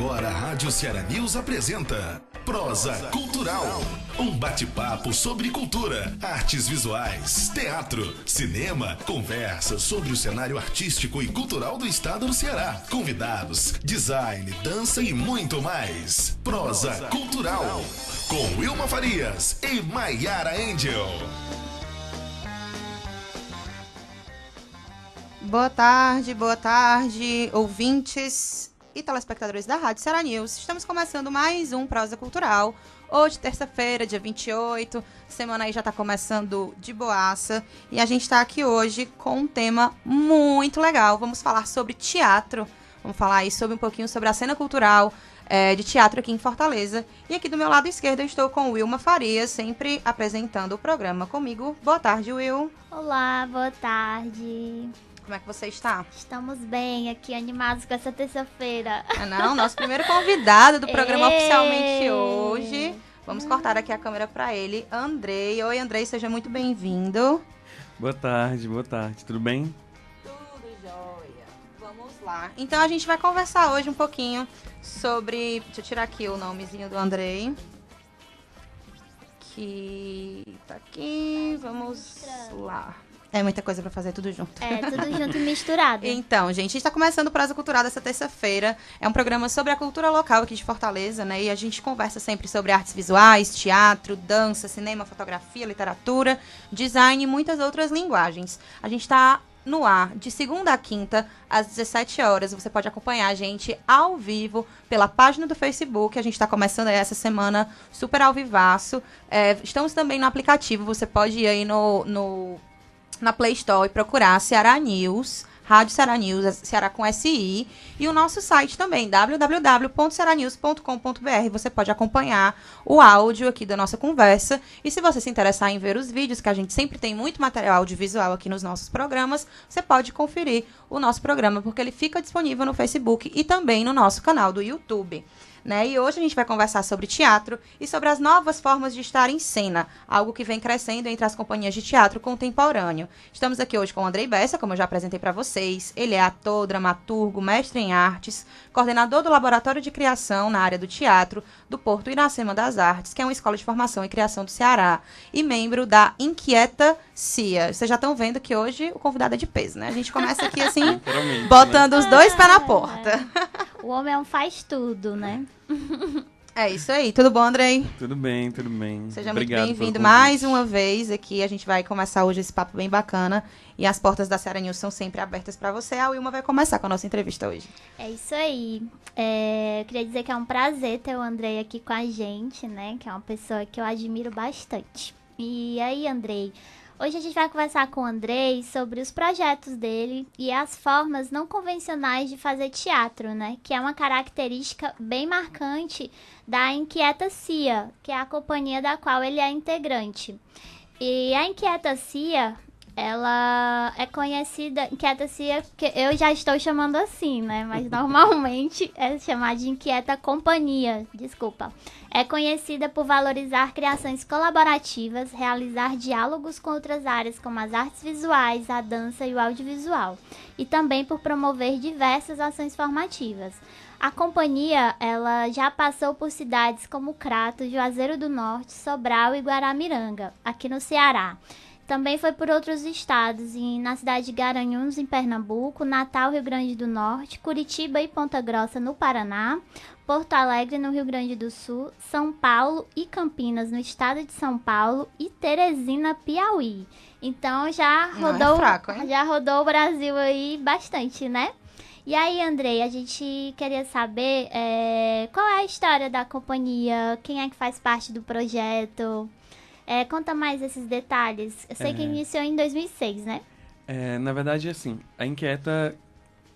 Agora a Rádio Ceará News apresenta Prosa Cultural. Um bate-papo sobre cultura, artes visuais, teatro, cinema, conversa sobre o cenário artístico e cultural do estado do Ceará. Convidados, design, dança e muito mais. Prosa Cultural, com Wilma Farias e Maiara Angel. Boa tarde, ouvintes e telespectadores da Rádio Ceará News. Estamos começando mais um Prosa Cultural. Hoje, terça-feira, dia 28, semana aí já está começando de boaça. E a gente está aqui hoje com um tema muito legal. Vamos falar sobre teatro. Vamos falar aí sobre um pouquinho sobre a cena cultural de teatro aqui em Fortaleza. E aqui do meu lado esquerdo eu estou com Wilma Farias, sempre apresentando o programa comigo. Boa tarde, Will. Olá, boa tarde. Como é que você está? Estamos bem aqui, animados com essa terça-feira. Nosso primeiro convidado do programa oficialmente hoje. Vamos cortar aqui a câmera para ele, Andrei. Oi, Andrei, seja muito bem-vindo. Boa tarde, tudo bem? Tudo jóia. Vamos lá. Então a gente vai conversar hoje um pouquinho sobre... Deixa eu tirar aqui o nomezinho do Andrei. Que tá aqui, vamos lá. É muita coisa pra fazer tudo junto. É, tudo junto e misturado. Então, gente, a gente tá começando o Prosa Cultural dessa terça-feira. É um programa sobre a cultura local aqui de Fortaleza, né? E a gente conversa sempre sobre artes visuais, teatro, dança, cinema, fotografia, literatura, design e muitas outras linguagens. A gente tá no ar de segunda a quinta, às 17 horas. Você pode acompanhar a gente ao vivo pela página do Facebook. A gente está começando aí essa semana super ao vivaço. Estamos também no aplicativo. Você pode ir aí na Play Store e procurar Ceará News, Rádio Ceará News, Ceará com SI, e o nosso site também, www.cearanews.com.br. Você pode acompanhar o áudio aqui da nossa conversa, e se você se interessar em ver os vídeos, que a gente sempre tem muito material audiovisual aqui nos nossos programas, você pode conferir o nosso programa, porque ele fica disponível no Facebook e também no nosso canal do YouTube. Né? E hoje a gente vai conversar sobre teatro e sobre as novas formas de estar em cena, algo que vem crescendo entre as companhias de teatro contemporâneo. Estamos aqui hoje com o Andrei Bessa, como eu já apresentei para vocês. Ele é ator, dramaturgo, mestre em artes, coordenador do Laboratório de Criação na área do teatro do Porto Iracema das Artes, que é uma escola de formação e criação do Ceará, e membro da Inquieta CIA. Vocês já estão vendo que hoje o convidado é de peso, né? A gente começa aqui assim, botando os dois pés na porta. O homem é um faz tudo, né? É isso aí. Tudo bom, Andrei? Tudo bem. Seja Obrigado muito bem-vindo pelo mais convite. uma vez aqui. A gente vai começar hoje esse papo bem bacana. E as portas da Ceará News são sempre abertas para você. A Wilma vai começar com a nossa entrevista hoje. É isso aí. Eu queria dizer que é um prazer ter o Andrei aqui com a gente, né? Que é uma pessoa que eu admiro bastante. E aí, Andrei, hoje a gente vai conversar com o Andrei sobre os projetos dele e as formas não convencionais de fazer teatro, né? Que é uma característica bem marcante da Inquieta CIA, que é a companhia da qual ele é integrante. E a Inquieta CIA, ela é conhecida, Inquieta CIA, que eu já estou chamando assim, né? Mas normalmente é chamada de Inquieta Companhia, desculpa. É conhecida por valorizar criações colaborativas, realizar diálogos com outras áreas como as artes visuais, a dança e o audiovisual, e também por promover diversas ações formativas. A companhia, ela já passou por cidades como Crato, Juazeiro do Norte, Sobral e Guaramiranga, aqui no Ceará. Também foi por outros estados, na cidade de Garanhuns, em Pernambuco, Natal, Rio Grande do Norte, Curitiba e Ponta Grossa, no Paraná, Porto Alegre, no Rio Grande do Sul, São Paulo e Campinas, no estado de São Paulo, e Teresina, Piauí. Então já rodou, já rodou o Brasil aí bastante, né? E aí, Andrei, a gente queria saber qual é a história da companhia, quem é que faz parte do projeto. Conta mais esses detalhes. Eu sei que iniciou em 2006, né? Na verdade, assim, a Inquieta,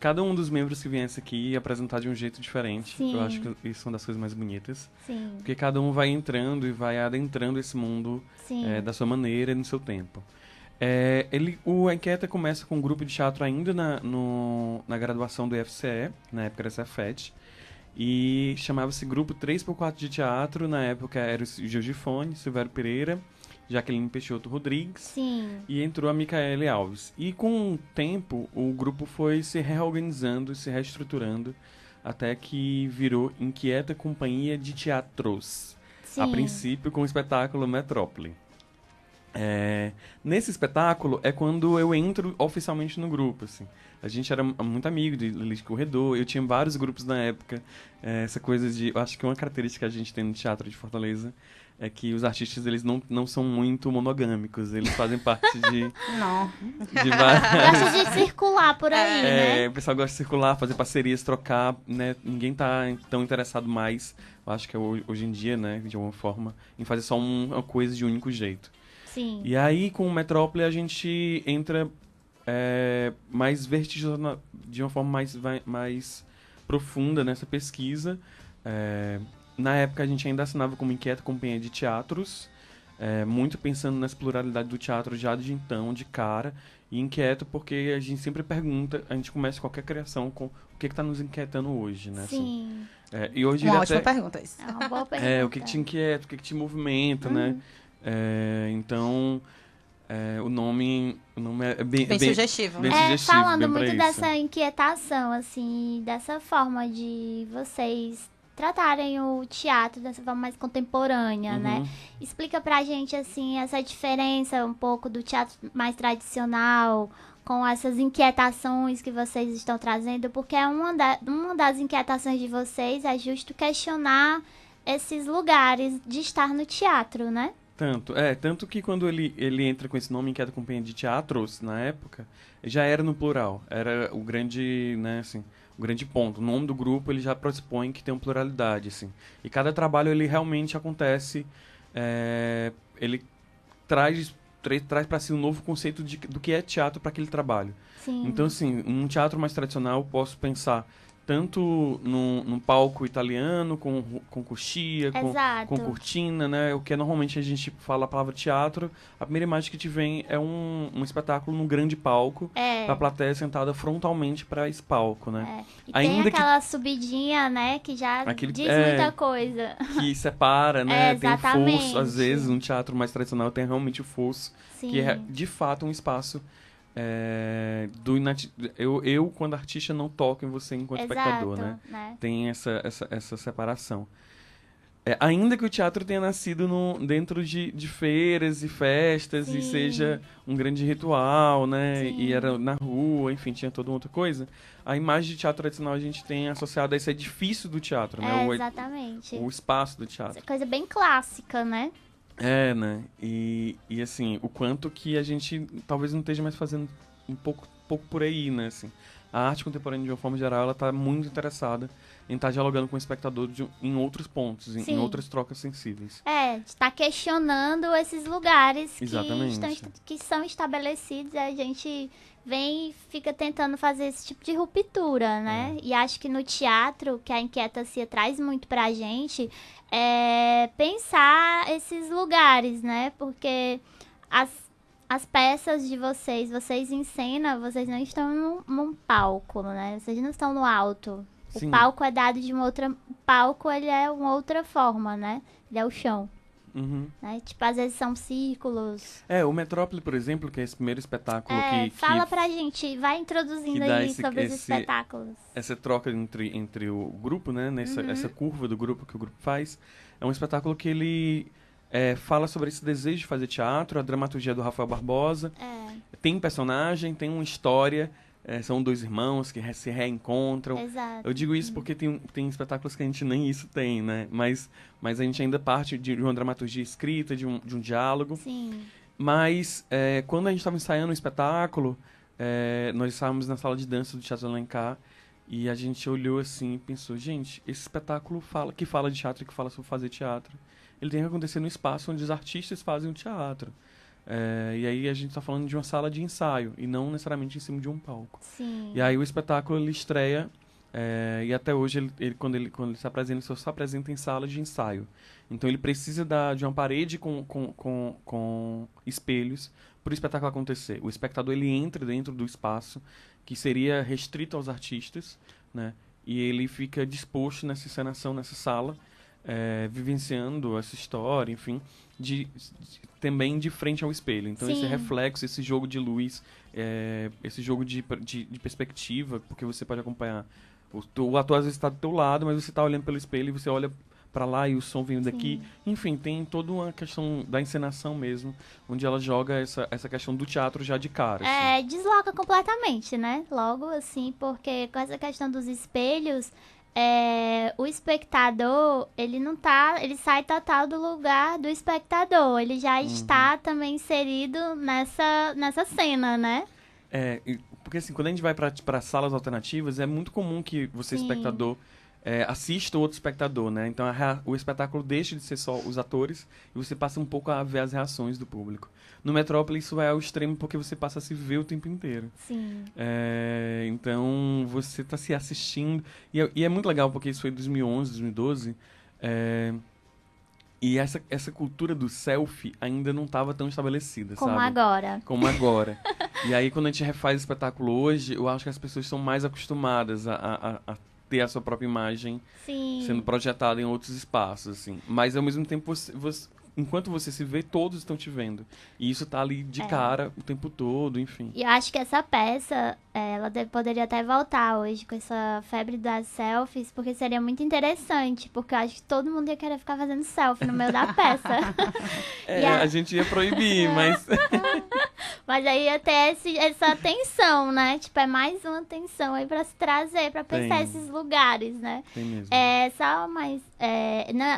cada um dos membros que viesse aqui ia apresentar de um jeito diferente. Sim. Eu acho que isso é uma das coisas mais bonitas. Sim. Porque cada um vai entrando e vai adentrando esse mundo da sua maneira e no seu tempo. A Inquieta começa com um grupo de teatro ainda na graduação do IFCE, na época era Cefet, e chamava-se Grupo 3x4 de Teatro. Na época era o Gil Gifone, Silvério Pereira, Jaqueline Peixoto Rodrigues. Sim. E entrou a Micaele Alves. E com o tempo, o grupo foi se reorganizando, se reestruturando até que virou Inquieta Companhia de Teatros. Sim. A princípio com o espetáculo Metrópole. Nesse espetáculo é quando eu entro oficialmente no grupo, assim. A gente era muito amigo de Lili de Corredor, eu tinha vários grupos na época. Essa coisa de... Eu acho que uma característica que a gente tem no teatro de Fortaleza é que os artistas, eles não são muito monogâmicos. Eles fazem parte de... Não. De várias... Gosta de circular por aí, né? O pessoal gosta de circular, fazer parcerias, trocar, né? Ninguém tá tão interessado mais, eu acho que hoje em dia, né, de alguma forma, em fazer só uma coisa de um único jeito. Sim. E aí, com o Metrópole, a gente entra mais vertiginosa, de uma forma mais profunda nessa pesquisa. Na época, a gente ainda assinava como Inquieta Companhia de Teatros, muito pensando nessa pluralidade do teatro já de então, de cara, e inquieto porque a gente sempre pergunta, a gente começa qualquer criação com o que está nos inquietando hoje, né? Sim. Assim, e hoje Uma ótima pergunta isso. É uma boa pergunta. o que te inquieta, o que te movimenta, né? Então, o nome é bem sugestivo. Bem né? sugestivo, Falando bem pra muito isso. dessa inquietação, assim, dessa forma de vocês tratarem o teatro dessa forma mais contemporânea, né? Explica pra gente, assim, essa diferença um pouco do teatro mais tradicional com essas inquietações que vocês estão trazendo, porque uma das inquietações de vocês é justo questionar esses lugares de estar no teatro, né? Tanto que quando ele entra com esse nome, Inquieta Companhia de Teatros, na época, já era no plural. Era o grande, né, assim, o grande ponto. O nome do grupo, ele já pressupõe que tem uma pluralidade, assim. E cada trabalho, ele realmente acontece, ele traz para si um novo conceito do que é teatro para aquele trabalho. Sim. Então, assim, um teatro mais tradicional, eu posso pensar tanto num palco italiano, com coxia, com cortina, né? O que normalmente a gente fala a palavra teatro, a primeira imagem que te vem é um espetáculo num grande palco, a plateia sentada frontalmente para esse palco, né? E tem aquela subidinha, né, que já diz muita coisa. Que separa, né? Tem exatamente. fosso, às vezes, um teatro mais tradicional tem realmente o fosso, Sim. que é, de fato, um espaço... eu, quando artista, não toco em você enquanto espectador, né? Tem essa separação. Ainda que o teatro tenha nascido dentro de feiras e festas, Sim. e seja um grande ritual, né? Sim. E era na rua, enfim, tinha toda outra coisa. A imagem de teatro tradicional a gente tem associada a esse edifício do teatro, né? Exatamente. O espaço do teatro. Essa coisa bem clássica, né? Né? E assim, o quanto que a gente talvez não esteja mais fazendo um pouco por aí, né? Assim, a arte contemporânea, de uma forma geral, ela está muito interessada em estar dialogando com o espectador em outros pontos, em outras trocas sensíveis. Está questionando esses lugares Exatamente. que são estabelecidos, e a gente vem e fica tentando fazer esse tipo de ruptura, né? E acho que no teatro, que a Inquietacia traz muito pra gente, é pensar esses lugares, né? Porque as peças de vocês encenam, vocês não estão num palco, né? Vocês não estão no alto. Sim. O palco é dado de uma outra... O palco, ele é uma outra forma, né? Ele é o chão. Né? Tipo, às vezes são círculos. O Metrópole, por exemplo, que é esse primeiro espetáculo Fala pra gente, vai introduzindo aí sobre os espetáculos. Essa troca entre o grupo, né? Essa curva do grupo que o grupo faz. É um espetáculo que ele fala sobre esse desejo de fazer teatro, a dramaturgia do Rafael Barbosa. Tem personagem, tem uma história. São dois irmãos que se reencontram. Exato. Eu digo isso porque tem espetáculos que a gente nem isso tem, né? Mas a gente ainda parte de uma dramaturgia escrita, de um diálogo. Sim. Mas quando a gente estava ensaiando o espetáculo, nós estávamos na sala de dança do Teatro Alencar e a gente olhou assim e pensou, gente, esse espetáculo fala de teatro e que fala sobre fazer teatro, ele tem que acontecer no espaço onde os artistas fazem o teatro. E aí a gente está falando de uma sala de ensaio e não necessariamente em cima de um palco. Sim. E aí o espetáculo ele estreia e até hoje quando ele se apresenta, ele só se apresenta em salas de ensaio. Então ele precisa de uma parede com espelhos para o espetáculo acontecer. O espectador ele entra dentro do espaço que seria restrito aos artistas, né? E ele fica disposto nessa encenação, nessa sala, vivenciando essa história, enfim, também de frente ao espelho. Então, esse reflexo, esse jogo de luz, esse jogo de perspectiva, porque você pode acompanhar. O ator às vezes está do teu lado, mas você está olhando pelo espelho e você olha para lá e o som vindo daqui. Enfim, tem toda uma questão da encenação mesmo, onde ela joga essa questão do teatro já de cara. Assim. Desloca completamente, né? Logo, assim, porque com essa questão dos espelhos, o espectador, ele sai total do lugar do espectador. Ele já está também inserido nessa cena, né? Porque assim, quando a gente vai para salas alternativas, é muito comum que você, espectador, assista o outro espectador, né? Então o espetáculo deixa de ser só os atores e você passa um pouco a ver as reações do público. No Metrópole isso vai ao extremo porque você passa a se ver o tempo inteiro. Sim. Então você está se assistindo. E é muito legal porque isso foi em 2011, 2012. E essa cultura do selfie ainda não estava tão estabelecida, Como sabe? agora. Como agora. E aí, quando a gente refaz o espetáculo hoje, eu acho que as pessoas são mais acostumadas a ter a sua própria imagem sendo projetada em outros espaços, assim. Mas, ao mesmo tempo, enquanto você se vê, todos estão te vendo. E isso tá ali de cara o tempo todo, enfim. E eu acho que essa peça, ela poderia até voltar hoje com essa febre das selfies, porque seria muito interessante, porque eu acho que todo mundo ia querer ficar fazendo selfie no meio da peça. A gente ia proibir, mas... Mas aí ia ter essa atenção, né? Tipo, é mais uma atenção aí pra se trazer, pra pensar esses lugares, né? Tem mesmo. Só mais...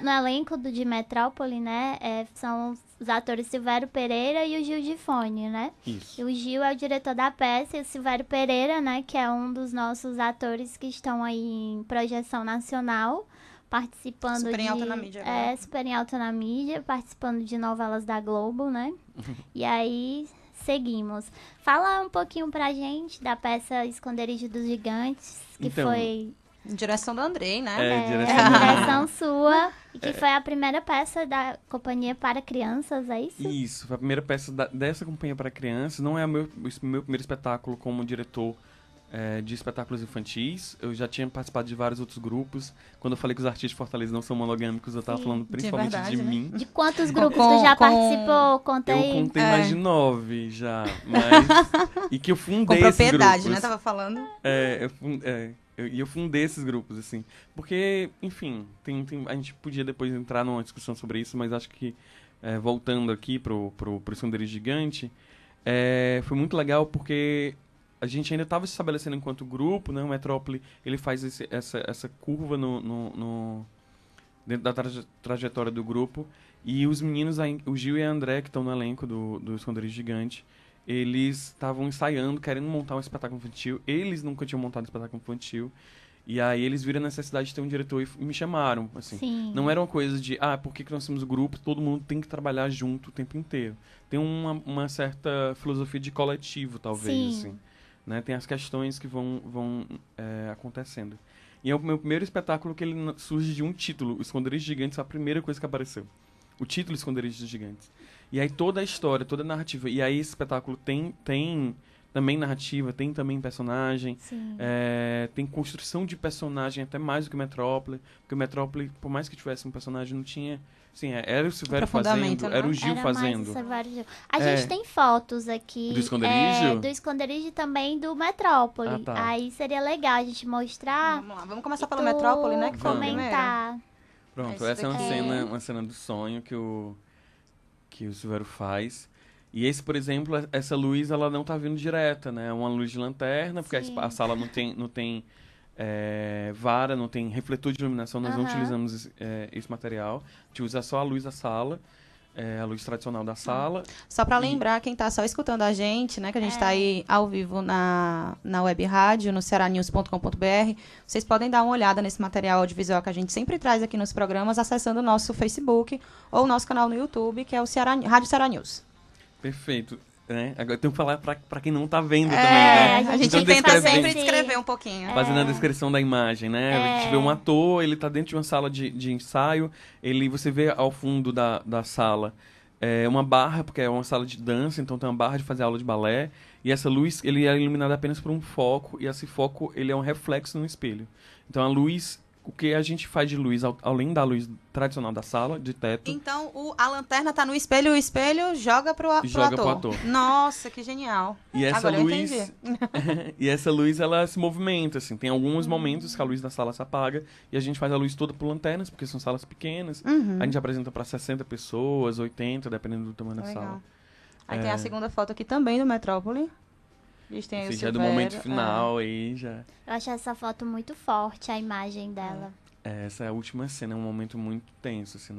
no elenco de Metrópole, né? São os atores Silvério Pereira e o Gil Gifone, né? Isso. E o Gil é o diretor da peça e o Silvério Pereira, né? Que é um dos nossos atores que estão aí em projeção nacional, participando super em alta na mídia agora. super em alta na mídia, participando de novelas da Globo, né? E aí... seguimos. Fala um pouquinho pra gente da peça Esconderijo dos Gigantes, que foi... Direção do Andrei, né? Direção sua, e que foi a primeira peça da Companhia para Crianças, é isso? Isso, foi a primeira peça dessa Companhia para Crianças. Não é o meu primeiro espetáculo como diretor de espetáculos infantis. Eu já tinha participado de vários outros grupos. Quando eu falei que os artistas de Fortaleza não são monogâmicos, eu tava falando principalmente de mim. De quantos grupos tu já participou? Conta aí. Eu contei mais de 9 já. Mas... e que eu fundei com esses propriedade, grupos. né? Tava falando. Eu fundei esses grupos, assim. Porque, enfim, a gente podia depois entrar numa discussão sobre isso, mas acho que, voltando aqui pro Esconderijo Gigante, foi muito legal porque a gente ainda estava se estabelecendo enquanto grupo, né? O Metrópole, ele faz essa curva dentro da trajetória do grupo. E os meninos, o Gil e a André, que estão no elenco do Esconderijo Gigante, eles estavam ensaiando, querendo montar um espetáculo infantil. Eles nunca tinham montado um espetáculo infantil. E aí eles viram a necessidade de ter um diretor e me chamaram, assim. Sim. Não era uma coisa de, por que nós temos o grupo, todo mundo tem que trabalhar junto o tempo inteiro. Tem uma certa filosofia de coletivo, talvez, Sim. assim. Né? Tem as questões que vão acontecendo. E é o meu primeiro espetáculo que ele surge de um título. O Esconderijo Gigantes foi a primeira coisa que apareceu. O título Esconderijo dos Gigantes. E aí toda a história, toda a narrativa. E aí esse espetáculo tem também narrativa, tem também personagem. Tem construção de personagem até mais do que o Metrópole. Porque o Metrópole, por mais que tivesse um personagem, não tinha... Sim, era o Silvério fazendo, né? era o Gil fazendo. A gente tem fotos aqui. Do Esconderijo? Do Esconderijo e também do Metrópole. Tá. Aí seria legal a gente mostrar. Vamos lá, vamos começar pelo Metrópole, né? Que foi comentar. Pronto, essa é uma cena do sonho que o Silvério faz. E esse, por exemplo, essa luz, ela não tá vindo direta, né? É uma luz de lanterna, porque a sala não tem vara, não tem refletor de iluminação, nós não utilizamos esse material. A gente usa só a luz da sala, a luz tradicional da sala. Só para lembrar quem tá só escutando a gente, né, que a gente tá aí ao vivo na web rádio, no cearanews.com.br, vocês podem dar uma olhada nesse material audiovisual que a gente sempre traz aqui nos programas, acessando o nosso Facebook ou o nosso canal no YouTube, que é o Rádio Ceará News. Perfeito. Agora eu tenho que falar pra quem não tá vendo também, né? A gente tenta sempre descrever um pouquinho. Fazendo a descrição da imagem, né? A gente vê um ator, ele tá dentro de uma sala de ensaio, você vê ao fundo da sala uma barra, porque é uma sala de dança, então tem uma barra de fazer aula de balé, e essa luz, ele é iluminada apenas por um foco, e esse foco, ele é um reflexo no espelho. Então a luz o que a gente faz de luz, além da luz tradicional da sala, de teto. Então, a lanterna tá no espelho e o espelho joga pro ator. Nossa, que genial. E essa Agora luz, eu entendi. e essa luz, ela se movimenta, assim. Tem alguns momentos que a luz da sala se apaga e a gente faz a luz toda por lanternas, porque são salas pequenas. A gente apresenta para 60 pessoas, 80, dependendo do tamanho da sala. Aí tem a segunda foto aqui também do Metrópole. Eles têm aí o já é do Silvério, momento final aí, já... Eu acho essa foto muito forte, a imagem dela. Essa é a última cena, é um momento muito tenso, assim,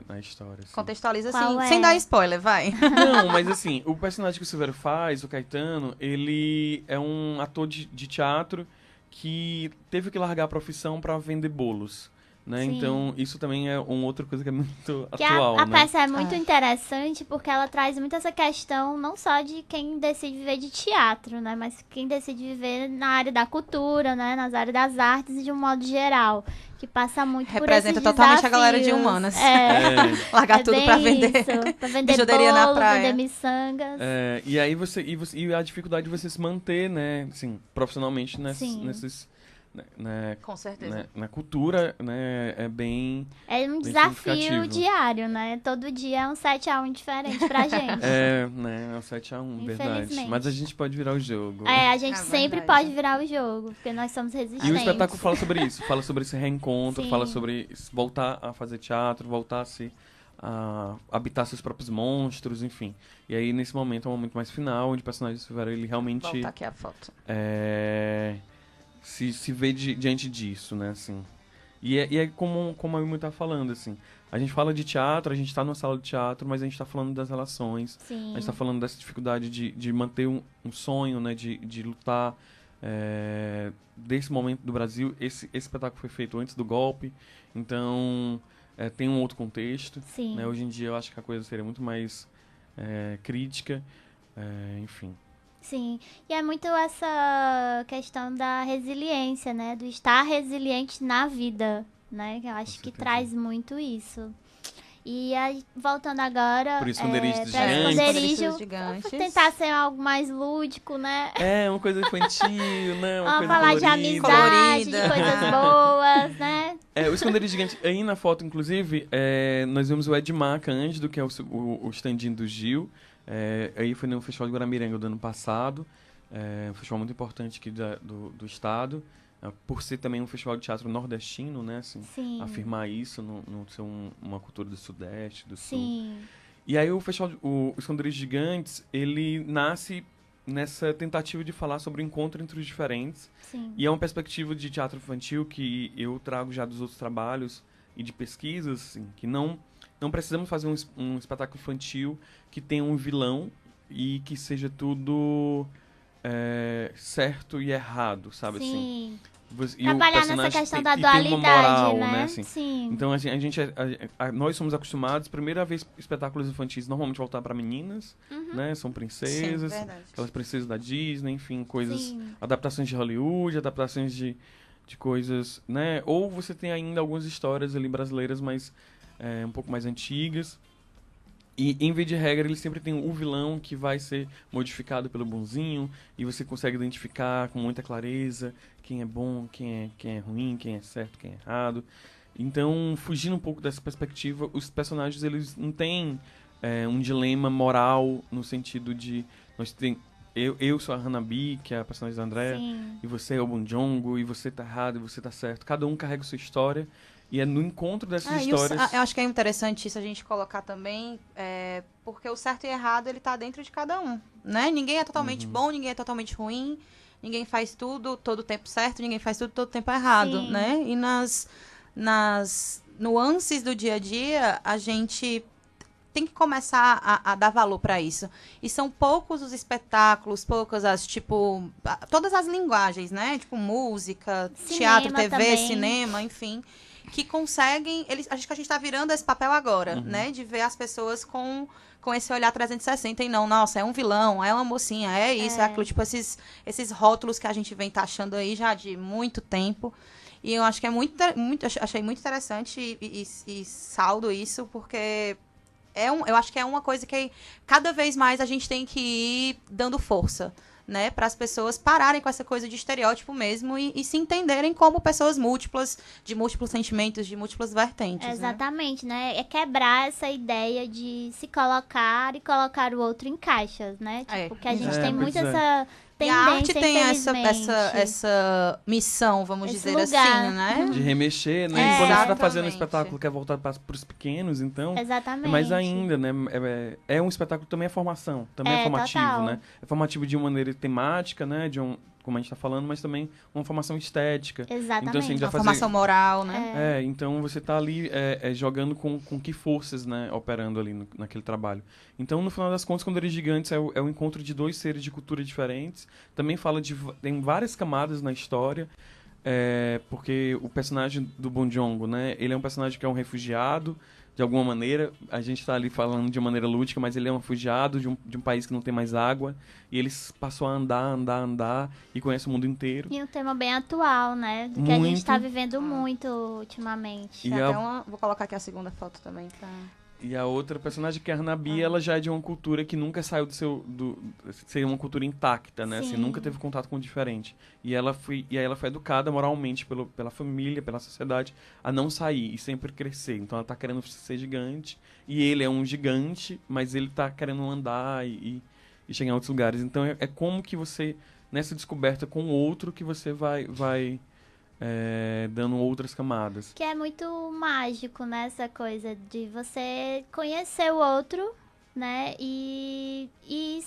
na história. Assim. Contextualiza Qual assim, sem dar spoiler, vai. Não, mas assim, o personagem que o Silvério faz, o Caetano, ele é um ator de teatro que teve que largar a profissão para vender bolos. Né? Então, isso também é uma outra coisa que é muito atual. A né? peça é muito interessante porque ela traz muito essa questão não só de quem decide viver de teatro, né? Mas quem decide viver na área da cultura, né? Nas áreas das artes e de um modo geral. Que passa muito Representa por esses totalmente desafios. a galera de humanas. Largar tudo pra vender. Pra vender bijuteria bolo, na praia. vender miçangas. E aí e a dificuldade de você se manter, né? Assim, profissionalmente nesses... Né, com certeza. Na cultura, né, é bem... É um desafio diário, né? Todo dia é um 7-1 diferente pra gente. É um 7-1, verdade. Mas a gente pode virar o jogo. A gente sempre pode virar o jogo, porque nós somos resistentes. E o espetáculo fala sobre isso, fala sobre esse reencontro, Sim. fala sobre voltar a fazer teatro, voltar a habitar seus próprios monstros, enfim. E aí, nesse momento, é um momento mais final, onde o personagem do Silvério, ele realmente... Voltar aqui a foto. Se vê diante disso, né, assim. E é como a Yumi tá falando, assim. A gente fala de teatro, a gente tá numa sala de teatro, mas a gente tá falando das relações. Sim. A gente tá falando dessa dificuldade de manter um sonho, né, de lutar. Desse momento do Brasil, esse espetáculo foi feito antes do golpe, então tem um outro contexto. Sim. Né? Hoje em dia eu acho que a coisa seria muito mais crítica, enfim. Sim, e é muito essa questão da resiliência, né? Do estar resiliente na vida, né? Que eu acho que traz muito isso. E aí, voltando agora... Por esconderijos gigantes. Vou tentar ser algo mais lúdico, né? Uma coisa infantil, né? Uma coisa falar colorida. de amizade, de coisas boas, né? O Esconderijo Gigante, aí na foto, inclusive, nós vimos o Edmar Cândido, que é o stand-in do Gil. Aí foi no Festival de Guaramiranga do ano passado, um festival muito importante aqui do estado, por ser também um festival de teatro nordestino, né, assim, Sim. afirmar isso, não ser uma cultura do sudeste, do sul. Sim. E aí o Esconderijos Gigantes, ele nasce nessa tentativa de falar sobre o encontro entre os diferentes. Sim. E é uma perspectiva de teatro infantil que eu trago já dos outros trabalhos e de pesquisas, assim, que não precisamos fazer um espetáculo infantil que tenha um vilão e que seja tudo certo e errado, sabe? Sim. Assim? Trabalhar nessa questão da dualidade, moral, né? Assim. Sim. Então, assim, nós somos acostumados, primeira vez, espetáculos infantis normalmente voltar para meninas, né? São princesas, Sim, aquelas princesas da Disney, enfim, coisas, Sim. adaptações de Hollywood, adaptações de coisas, né? Ou você tem ainda algumas histórias ali brasileiras, mas um pouco mais antigas. E, em vez de regra, ele sempre tem o vilão que vai ser modificado pelo bonzinho, e você consegue identificar com muita clareza quem é bom, quem é ruim, quem é certo, quem é errado. Então, fugindo um pouco dessa perspectiva, os personagens eles não têm um dilema moral no sentido de... Eu sou a Hanabi, que é a personagem da Andrea, Sim. e você é o Bonjongo, e você tá errado, e você tá certo. Cada um carrega sua história. E é no encontro dessas histórias... Eu acho que é interessante isso a gente colocar também, porque o certo e errado, ele tá dentro de cada um, né? Ninguém é totalmente bom, ninguém é totalmente ruim, ninguém faz tudo todo o tempo certo, ninguém faz tudo todo o tempo errado, Sim. né? E nas nuances do dia a dia, a gente tem que começar a dar valor para isso. E são poucos os espetáculos, poucas as, todas as linguagens, né? Tipo, música, Cinema teatro, TV, também. cinema, enfim... que conseguem... acho que a gente está virando esse papel agora, né? De ver as pessoas com esse olhar 360 e não, nossa, é um vilão, é uma mocinha, é isso, é aquilo. Tipo, esses rótulos que a gente vem taxando aí já de muito tempo. E eu acho que achei muito interessante e saldo isso, porque eu acho que é uma coisa que cada vez mais a gente tem que ir dando força, né, para as pessoas pararem com essa coisa de estereótipo mesmo e se entenderem como pessoas múltiplas, de múltiplos sentimentos, de múltiplas vertentes. Exatamente, né? É quebrar essa ideia de se colocar e colocar o outro em caixas, né? Tipo, que a gente tem muito essa e a arte tem essa missão, vamos esse dizer lugar. assim, né? De remexer, né? E quando você está fazendo um Exatamente. espetáculo que é voltado para os pequenos, então... Exatamente. É mais ainda, né? É um espetáculo que também é formação, também é formativo, total. né? É formativo de uma maneira temática, né? Como a gente está falando, mas também uma formação estética. Exatamente. Então, assim, a gente vai Uma fazer... formação moral, né? então você está ali jogando com que forças, né? Operando ali naquele trabalho. Então, no final das contas, Esconderijo de Gigantes é o encontro de dois seres de cultura diferentes. Também fala tem várias camadas na história. Porque o personagem do Bonjongo, né? Ele é um personagem que é um refugiado, de alguma maneira. A gente está ali falando de uma maneira lúdica, mas ele é um refugiado de um país que não tem mais água. E ele passou a andar e conhece o mundo inteiro. E um tema bem atual, né? Que a gente está vivendo muito ultimamente. Vou colocar aqui a segunda foto também. E a outra personagem, que é a Hanabi, ela já é de uma cultura que nunca saiu ser uma cultura intacta, né? Assim, nunca teve contato com o diferente. E ela foi educada moralmente pela família, pela sociedade, a não sair e sempre crescer. Então ela tá querendo ser gigante. E ele é um gigante, mas ele tá querendo andar e chegar em outros lugares. Então é como que você, nessa descoberta com o outro, que você vai dando outras camadas. Que é muito mágico, né? Essa coisa de você conhecer o outro, né? E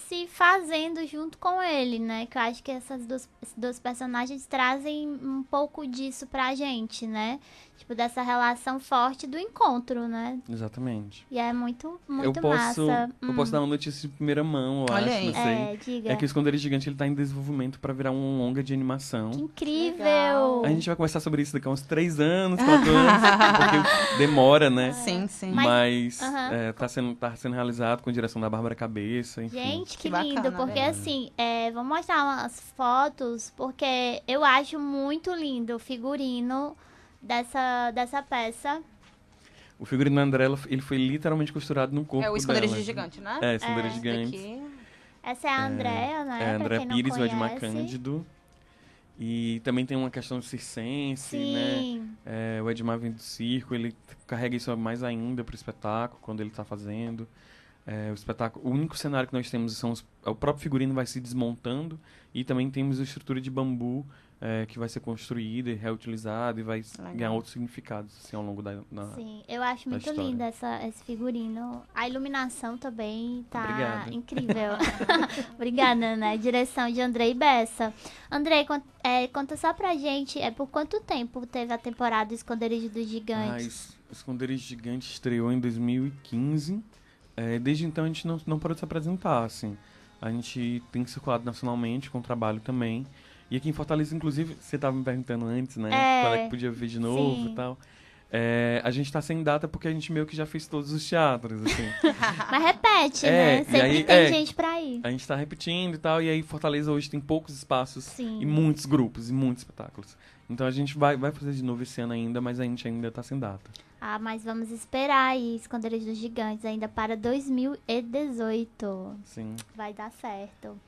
se fazendo junto com ele, né? Que eu acho que esses dois personagens trazem um pouco disso pra gente, né? Tipo, dessa relação forte do encontro, né? Exatamente. E é muito Eu posso dar uma massa. notícia de primeira mão, eu Olha acho, aí. não sei. Diga. É que o Esconderijo Gigante ele tá em desenvolvimento para virar um longa de animação. Que incrível! Legal. A gente vai conversar sobre isso daqui a uns 3 anos, 4 anos, porque demora, né? Sim. Mas tá sendo realizado com a direção da Bárbara Cabeça, enfim. Gente, que Que lindo, bacana, porque né? assim, vou mostrar umas fotos, porque eu acho muito lindo o figurino dessa peça. O figurino da André, ele foi literalmente costurado no corpo É o Esconderijo dela. Gigante, né? Esconderijo Gigante. Daqui. Essa é a Andréa, né? É a Pra Andréa quem não Pires, o Edmar conhece. Cândido. E também tem uma questão circense, né? Sim. O Edmar vem do circo, ele carrega isso mais ainda pro espetáculo, quando ele tá fazendo. O único cenário que nós temos o próprio figurino vai se desmontando, e também temos a estrutura de bambu que vai ser construída e reutilizada e vai ganhar outros significados assim, ao longo da Sim, eu acho muito história. lindo esse figurino. A iluminação também tá Obrigada. incrível. Obrigada, né? Direção de Andrei Bessa. Andrei, conta só pra gente, por quanto tempo teve a temporada Esconderijo dos Gigantes? Esconderijo Gigante estreou em 2015. Desde então a gente não parou de se apresentar, assim. A gente tem circulado nacionalmente com trabalho também. E aqui em Fortaleza, inclusive, você estava me perguntando antes, né? Quando é que podia ver de novo sim. e tal. A gente tá sem data porque a gente meio que já fez todos os teatros, assim. Mas repete, né? Sempre aí, tem gente pra ir. A gente tá repetindo e tal, e aí Fortaleza hoje tem poucos espaços Sim. e muitos grupos e muitos espetáculos. Então a gente vai fazer de novo esse ano ainda, mas a gente ainda tá sem data. Mas vamos esperar aí Esconderijo dos Gigantes ainda para 2018. Sim. Vai dar certo.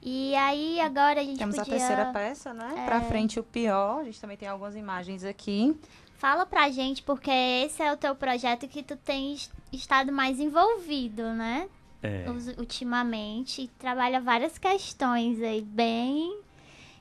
E aí, agora a gente Temos podia... a terceira peça, né? Pra frente o pior. A gente também tem algumas imagens aqui. Fala pra gente, porque esse é o teu projeto que tu tens estado mais envolvido, né? Ultimamente. E trabalha várias questões aí bem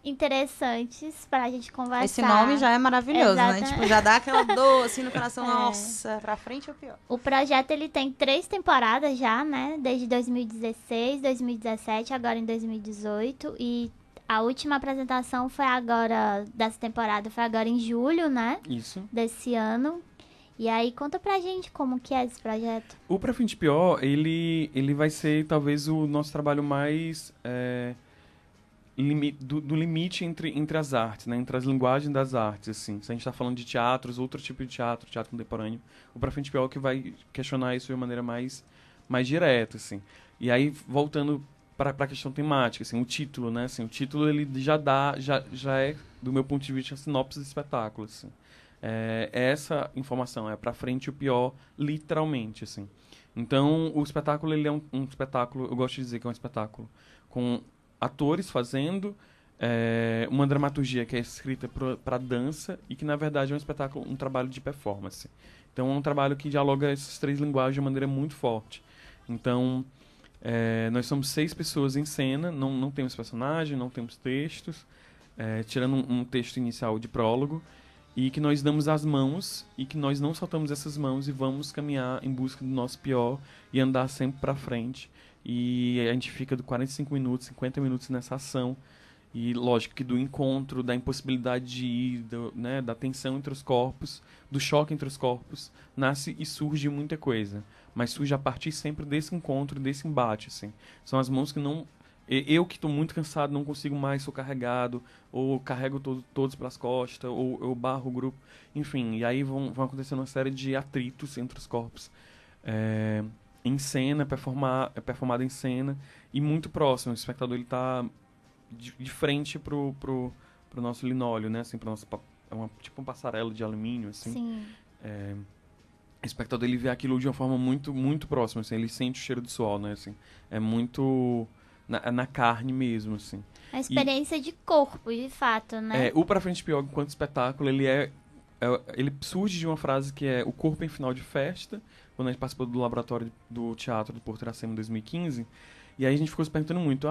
interessantes pra gente conversar. Esse nome já é maravilhoso, né? Tipo, já dá aquela dor assim no coração. É. Nossa, pra frente o pior. O projeto, ele tem 3 temporadas já, né? Desde 2016, 2017, agora em 2018. E a última apresentação foi agora, dessa temporada, foi agora em julho, né? Isso. Desse ano. E aí, conta pra gente como que é esse projeto. O Pra Frente Pior, ele vai ser talvez o nosso trabalho mais... do limite entre as artes, né? Entre as linguagens das artes, assim. Se a gente está falando de teatros, outro tipo de teatro contemporâneo, o Pra Frente Pior é o que vai questionar isso de uma maneira mais direta, assim. E aí, voltando para a questão temática, assim, o título, né? Assim, o título, ele já é, do meu ponto de vista, a sinopse do espetáculo, assim. Essa informação é Pra Frente o Pior, literalmente, assim. Então, o espetáculo, ele é um espetáculo, eu gosto de dizer que é um espetáculo com atores fazendo uma dramaturgia que é escrita para dança e que, na verdade, é um espetáculo, um trabalho de performance. Então, é um trabalho que dialoga essas 3 linguagens de maneira muito forte. Então, nós somos 6 pessoas em cena, não temos personagem, não temos textos, tirando um texto inicial de prólogo, e que nós damos as mãos e que nós não soltamos essas mãos e vamos caminhar em busca do nosso pior e andar sempre para frente. E a gente fica de 45 minutos, 50 minutos nessa ação. E lógico que do encontro, da impossibilidade de ir, né, da tensão entre os corpos, do choque entre os corpos, nasce e surge muita coisa. Mas surge a partir sempre desse encontro, desse embate, assim. São as mãos que não... Eu que estou muito cansado, não consigo mais, sou carregado, ou carrego todos para as costas, ou eu barro o grupo. Enfim, e aí vão acontecendo uma série de atritos entre os corpos. Em cena, performado em cena, e muito próximo. O espectador ele está de frente pro nosso linóleo, né? Assim, tipo um passarela de alumínio, assim. Sim. O espectador ele vê aquilo de uma forma muito, muito próxima, assim. Ele sente o cheiro do suor, né? Assim, é muito na carne mesmo, assim. A experiência de corpo, de fato, né? O Pra Frente Pior, enquanto espetáculo, ele surge de uma frase que é o corpo em final de festa, quando a gente participou do laboratório do teatro do Porto Iracema em 2015. E aí a gente ficou se perguntando muito,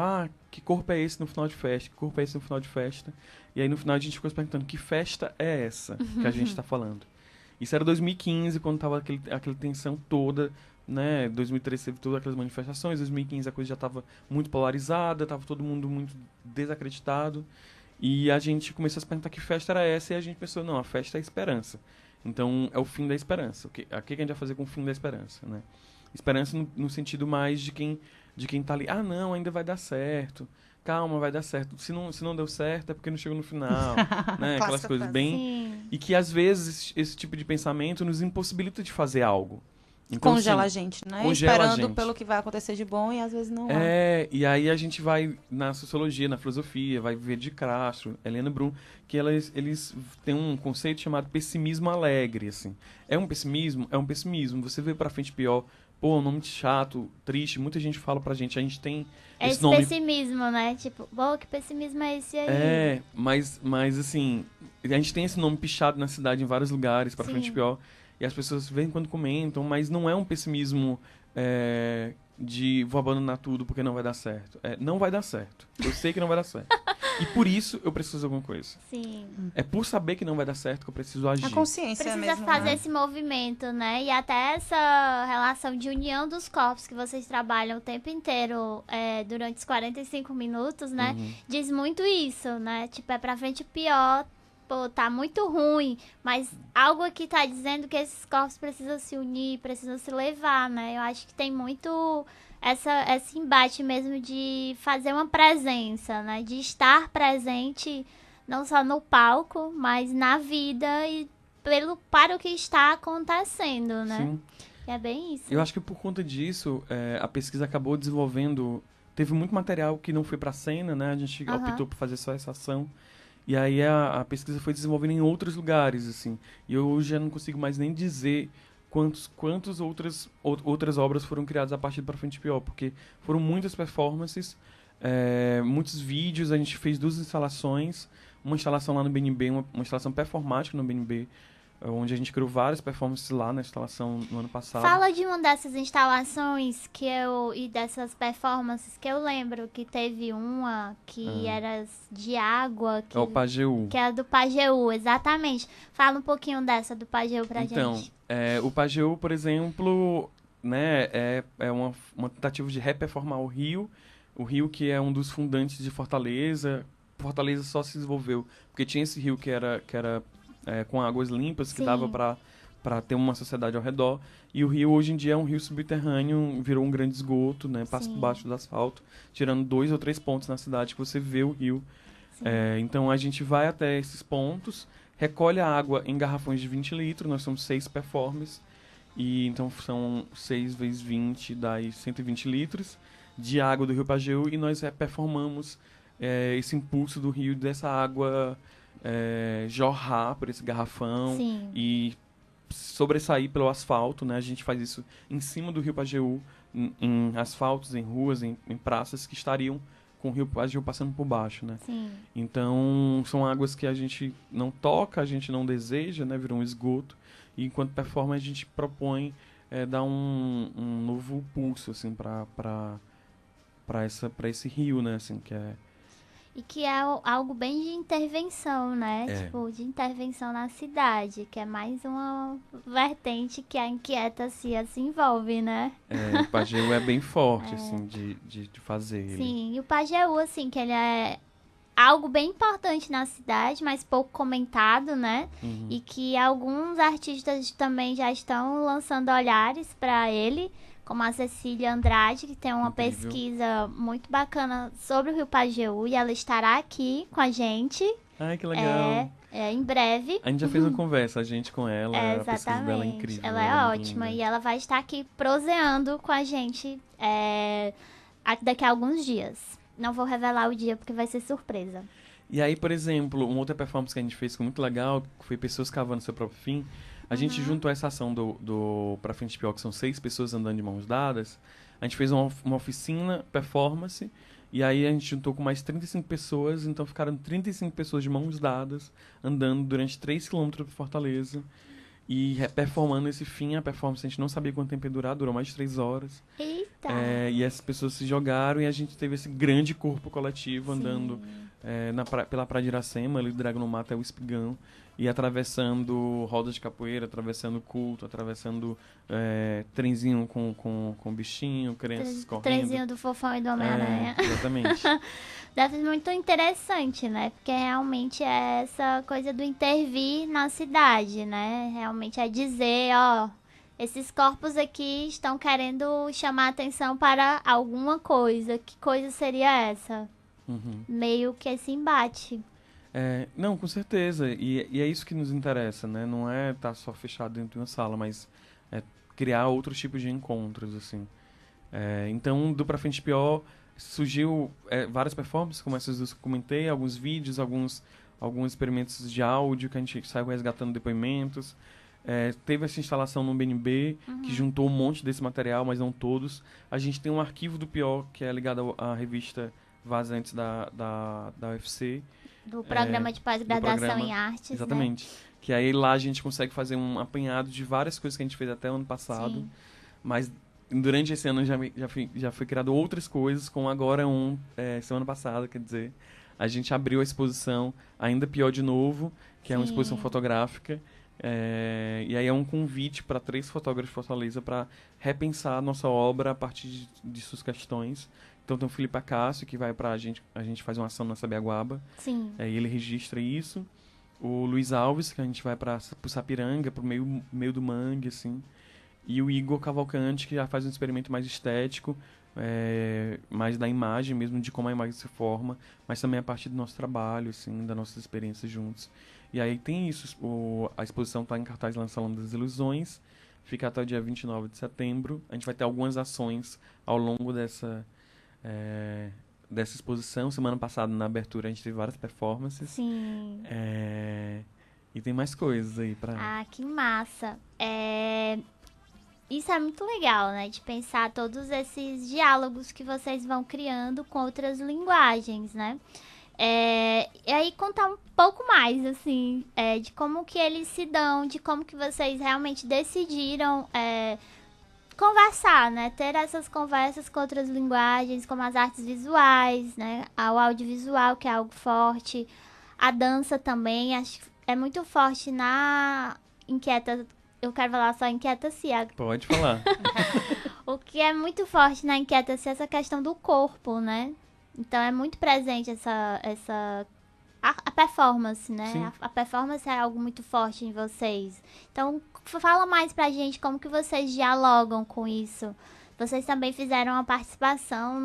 que corpo é esse no final de festa? Que corpo é esse no final de festa? E aí no final a gente ficou se perguntando, que festa é essa que a gente está falando? Isso era 2015, quando tava aquela tensão toda, né? 2013 teve todas aquelas manifestações, 2015 a coisa já estava muito polarizada, estava todo mundo muito desacreditado. E a gente começou a se perguntar que festa era essa, e a gente pensou, não, a festa é a esperança. Então é o fim da esperança. O que a gente vai fazer com o fim da esperança, né? Esperança no sentido mais de quem tá ali, não, ainda vai dar certo, calma, vai dar certo. Se não deu certo é porque não chegou no final, né? Aquelas coisas bem... Sim. E que às vezes esse tipo de pensamento nos impossibilita de fazer algo. Então, Congela assim, a gente, né? congela a Esperando gente. pelo que vai acontecer de bom e às vezes não E aí a gente vai na sociologia, na filosofia, vai ver de Castro, Helena Brum, que eles têm um conceito chamado pessimismo alegre, assim. É um pessimismo? É um pessimismo. Você vê Pra Frente Pior, um nome chato, triste, muita gente fala pra gente, a gente tem esse nome... pessimismo, né? Tipo, que pessimismo é esse aí? Mas assim, a gente tem esse nome pichado na cidade em vários lugares, Pra Frente Pior, e as pessoas vêm quando comentam, mas não é um pessimismo de vou abandonar tudo porque não vai dar certo. Não vai dar certo. Eu sei que não vai dar certo. E por isso eu preciso fazer alguma coisa. Sim. É por saber que não vai dar certo que eu preciso agir. A consciência Precisa mesmo, fazer né? esse movimento, né? E até essa relação de união dos corpos que vocês trabalham o tempo inteiro durante os 45 minutos, né? Diz muito isso, né? Tipo, é pra frente pior, tá muito ruim, mas algo aqui tá dizendo que esses corpos precisam se unir, precisam se levar, né? Eu acho que tem muito esse embate mesmo de fazer uma presença, né? De estar presente não só no palco, mas na vida e para o que está acontecendo, né? Sim. É bem isso. Eu acho que por conta disso, a pesquisa acabou desenvolvendo... Teve muito material que não foi pra cena, né? A gente optou por fazer só essa ação. E aí a pesquisa foi desenvolvendo em outros lugares, assim. E eu hoje já não consigo mais nem dizer quantas outras obras foram criadas a partir do Pra Frente Pior, porque foram muitas performances, muitos vídeos, a gente fez 2 instalações, uma instalação lá no BNB, uma instalação performática no BNB, onde a gente criou várias performances lá na instalação no ano passado. Fala de uma dessas instalações e dessas performances que eu lembro que teve uma que era de água. É o Pajeú. Que era do Pajeú, exatamente. Fala um pouquinho dessa do Pajeú pra gente. Então, o Pajeú, por exemplo, né, é uma tentativa de reperformar o Rio que é um dos fundantes de Fortaleza. Fortaleza só se desenvolveu porque tinha esse rio que era com águas limpas, que dava para ter uma sociedade ao redor. E o rio, hoje em dia, é um rio subterrâneo, virou um grande esgoto, né? Passa por baixo do asfalto, tirando 2 ou 3 pontos na cidade que você vê o rio. Então, a gente vai até esses pontos, recolhe a água em garrafões de 20 litros, nós somos 6 performers, e então são 6 vezes 20, dá 120 litros de água do Rio Pajeú, e nós performamos esse impulso do rio, dessa água... jorrar por esse garrafão e sobressair pelo asfalto, né? A gente faz isso em cima do Rio Pajeú, em asfaltos, em ruas, em praças que estariam com o rio Pajeú passando por baixo, né? Sim. Então, são águas que a gente não toca, a gente não deseja, né? Viram um esgoto. E enquanto performance, a gente propõe dar um novo pulso, assim, para esse rio, né? Assim, que é... E que é algo bem de intervenção, né? É. Tipo, de intervenção na cidade, que é mais uma vertente que a Inquieta-se se envolve, né? O Pajeú é bem forte, assim, de fazer. Sim, e o Pajeú, assim, que ele é algo bem importante na cidade, mas pouco comentado, né? Uhum. E que alguns artistas também já estão lançando olhares para ele, como a Cecília Andrade, que tem uma Incrível. pesquisa muito bacana sobre o Rio Pajeú, e ela estará aqui com a gente. Ai, que legal. Em breve. A gente já fez uma conversa, a gente com ela, a pesquisa Exatamente. dela é incrível. Ela é muito ótima linda. e ela vai estar aqui proseando com a gente daqui a alguns dias. Não vou revelar o dia porque vai ser surpresa. E aí, por exemplo, uma outra performance que a gente fez que foi muito legal, que foi pessoas cavando seu próprio fim. A gente juntou essa ação do Pra Frente Pior, que são 6 pessoas andando de mãos dadas. A gente fez uma oficina, performance, e aí a gente juntou com mais 35 pessoas, então ficaram 35 pessoas de mãos dadas, andando durante 3 quilômetros por Fortaleza, e performando esse fim. A performance a gente não sabia quanto tempo ia durar, durou mais de 3 horas. Eita! E essas pessoas se jogaram e a gente teve esse grande corpo coletivo andando pela Praia de Iracema, ali do Dragão no Mato até o Espigão, e atravessando rodas de capoeira, atravessando culto, atravessando trenzinho com bichinho, crianças correndo. Trenzinho do Fofão e do Homem-Aranha. Exatamente. Deve ser muito interessante, né? Porque realmente é essa coisa do intervir na cidade, né? Realmente é dizer, ó, esses corpos aqui estão querendo chamar atenção para alguma coisa. Que coisa seria essa? Uhum. Meio que esse embate. Não, com certeza. E é isso que nos interessa, né? Não é estar só fechado dentro de uma sala, mas criar outros tipos de encontros, assim. Então, do Pra Frente Pior, surgiu várias performances, como essas duas que eu comentei, alguns vídeos, alguns experimentos de áudio que a gente saiu resgatando depoimentos. Teve essa instalação no BNB, que juntou um monte desse material, mas não todos. A gente tem um arquivo do Pior, que é ligado à revista Vazantes da UFC. Do programa de pós-graduação em artes, exatamente. Né? Que aí lá a gente consegue fazer um apanhado de várias coisas que a gente fez até o ano passado. Sim. Mas durante esse ano já foi criado outras coisas, como agora semana passada, quer dizer. A gente abriu a exposição Ainda Pior de Novo, que é uma exposição fotográfica. E aí é um convite para 3 fotógrafos de Fortaleza para repensar a nossa obra a partir de suas questões. Então tem o Felipe Acácio, que vai a gente faz uma ação na Sabiaguaba. Sim. E ele registra isso. O Luiz Alves, que a gente vai pro Sapiranga, pro meio do mangue, assim. E o Igor Cavalcante, que já faz um experimento mais estético, mais da imagem mesmo, de como a imagem se forma, mas também a partir do nosso trabalho, assim, das nossas experiências juntos. E aí tem isso, a exposição está em cartaz lá no Salão das Ilusões, fica até o dia 29 de setembro. A gente vai ter algumas ações ao longo dessa exposição. Semana passada, na abertura, a gente teve várias performances. Sim. E tem mais coisas aí pra... Ah, que massa. Isso é muito legal, né? De pensar todos esses diálogos que vocês vão criando com outras linguagens, né? E aí contar um pouco mais, assim, de como que eles se dão, de como que vocês realmente decidiram conversar, né? Ter essas conversas com outras linguagens, como as artes visuais, né? O audiovisual, que é algo forte. A dança também, acho que é muito forte na Inquieta. Eu quero falar só Inquieta-se. Pode falar. O que é muito forte na Inquieta-se é essa questão do corpo, né? Então é muito presente a performance, né? A performance é algo muito forte em vocês. Então, fala mais pra gente como que vocês dialogam com isso. Vocês também fizeram uma participação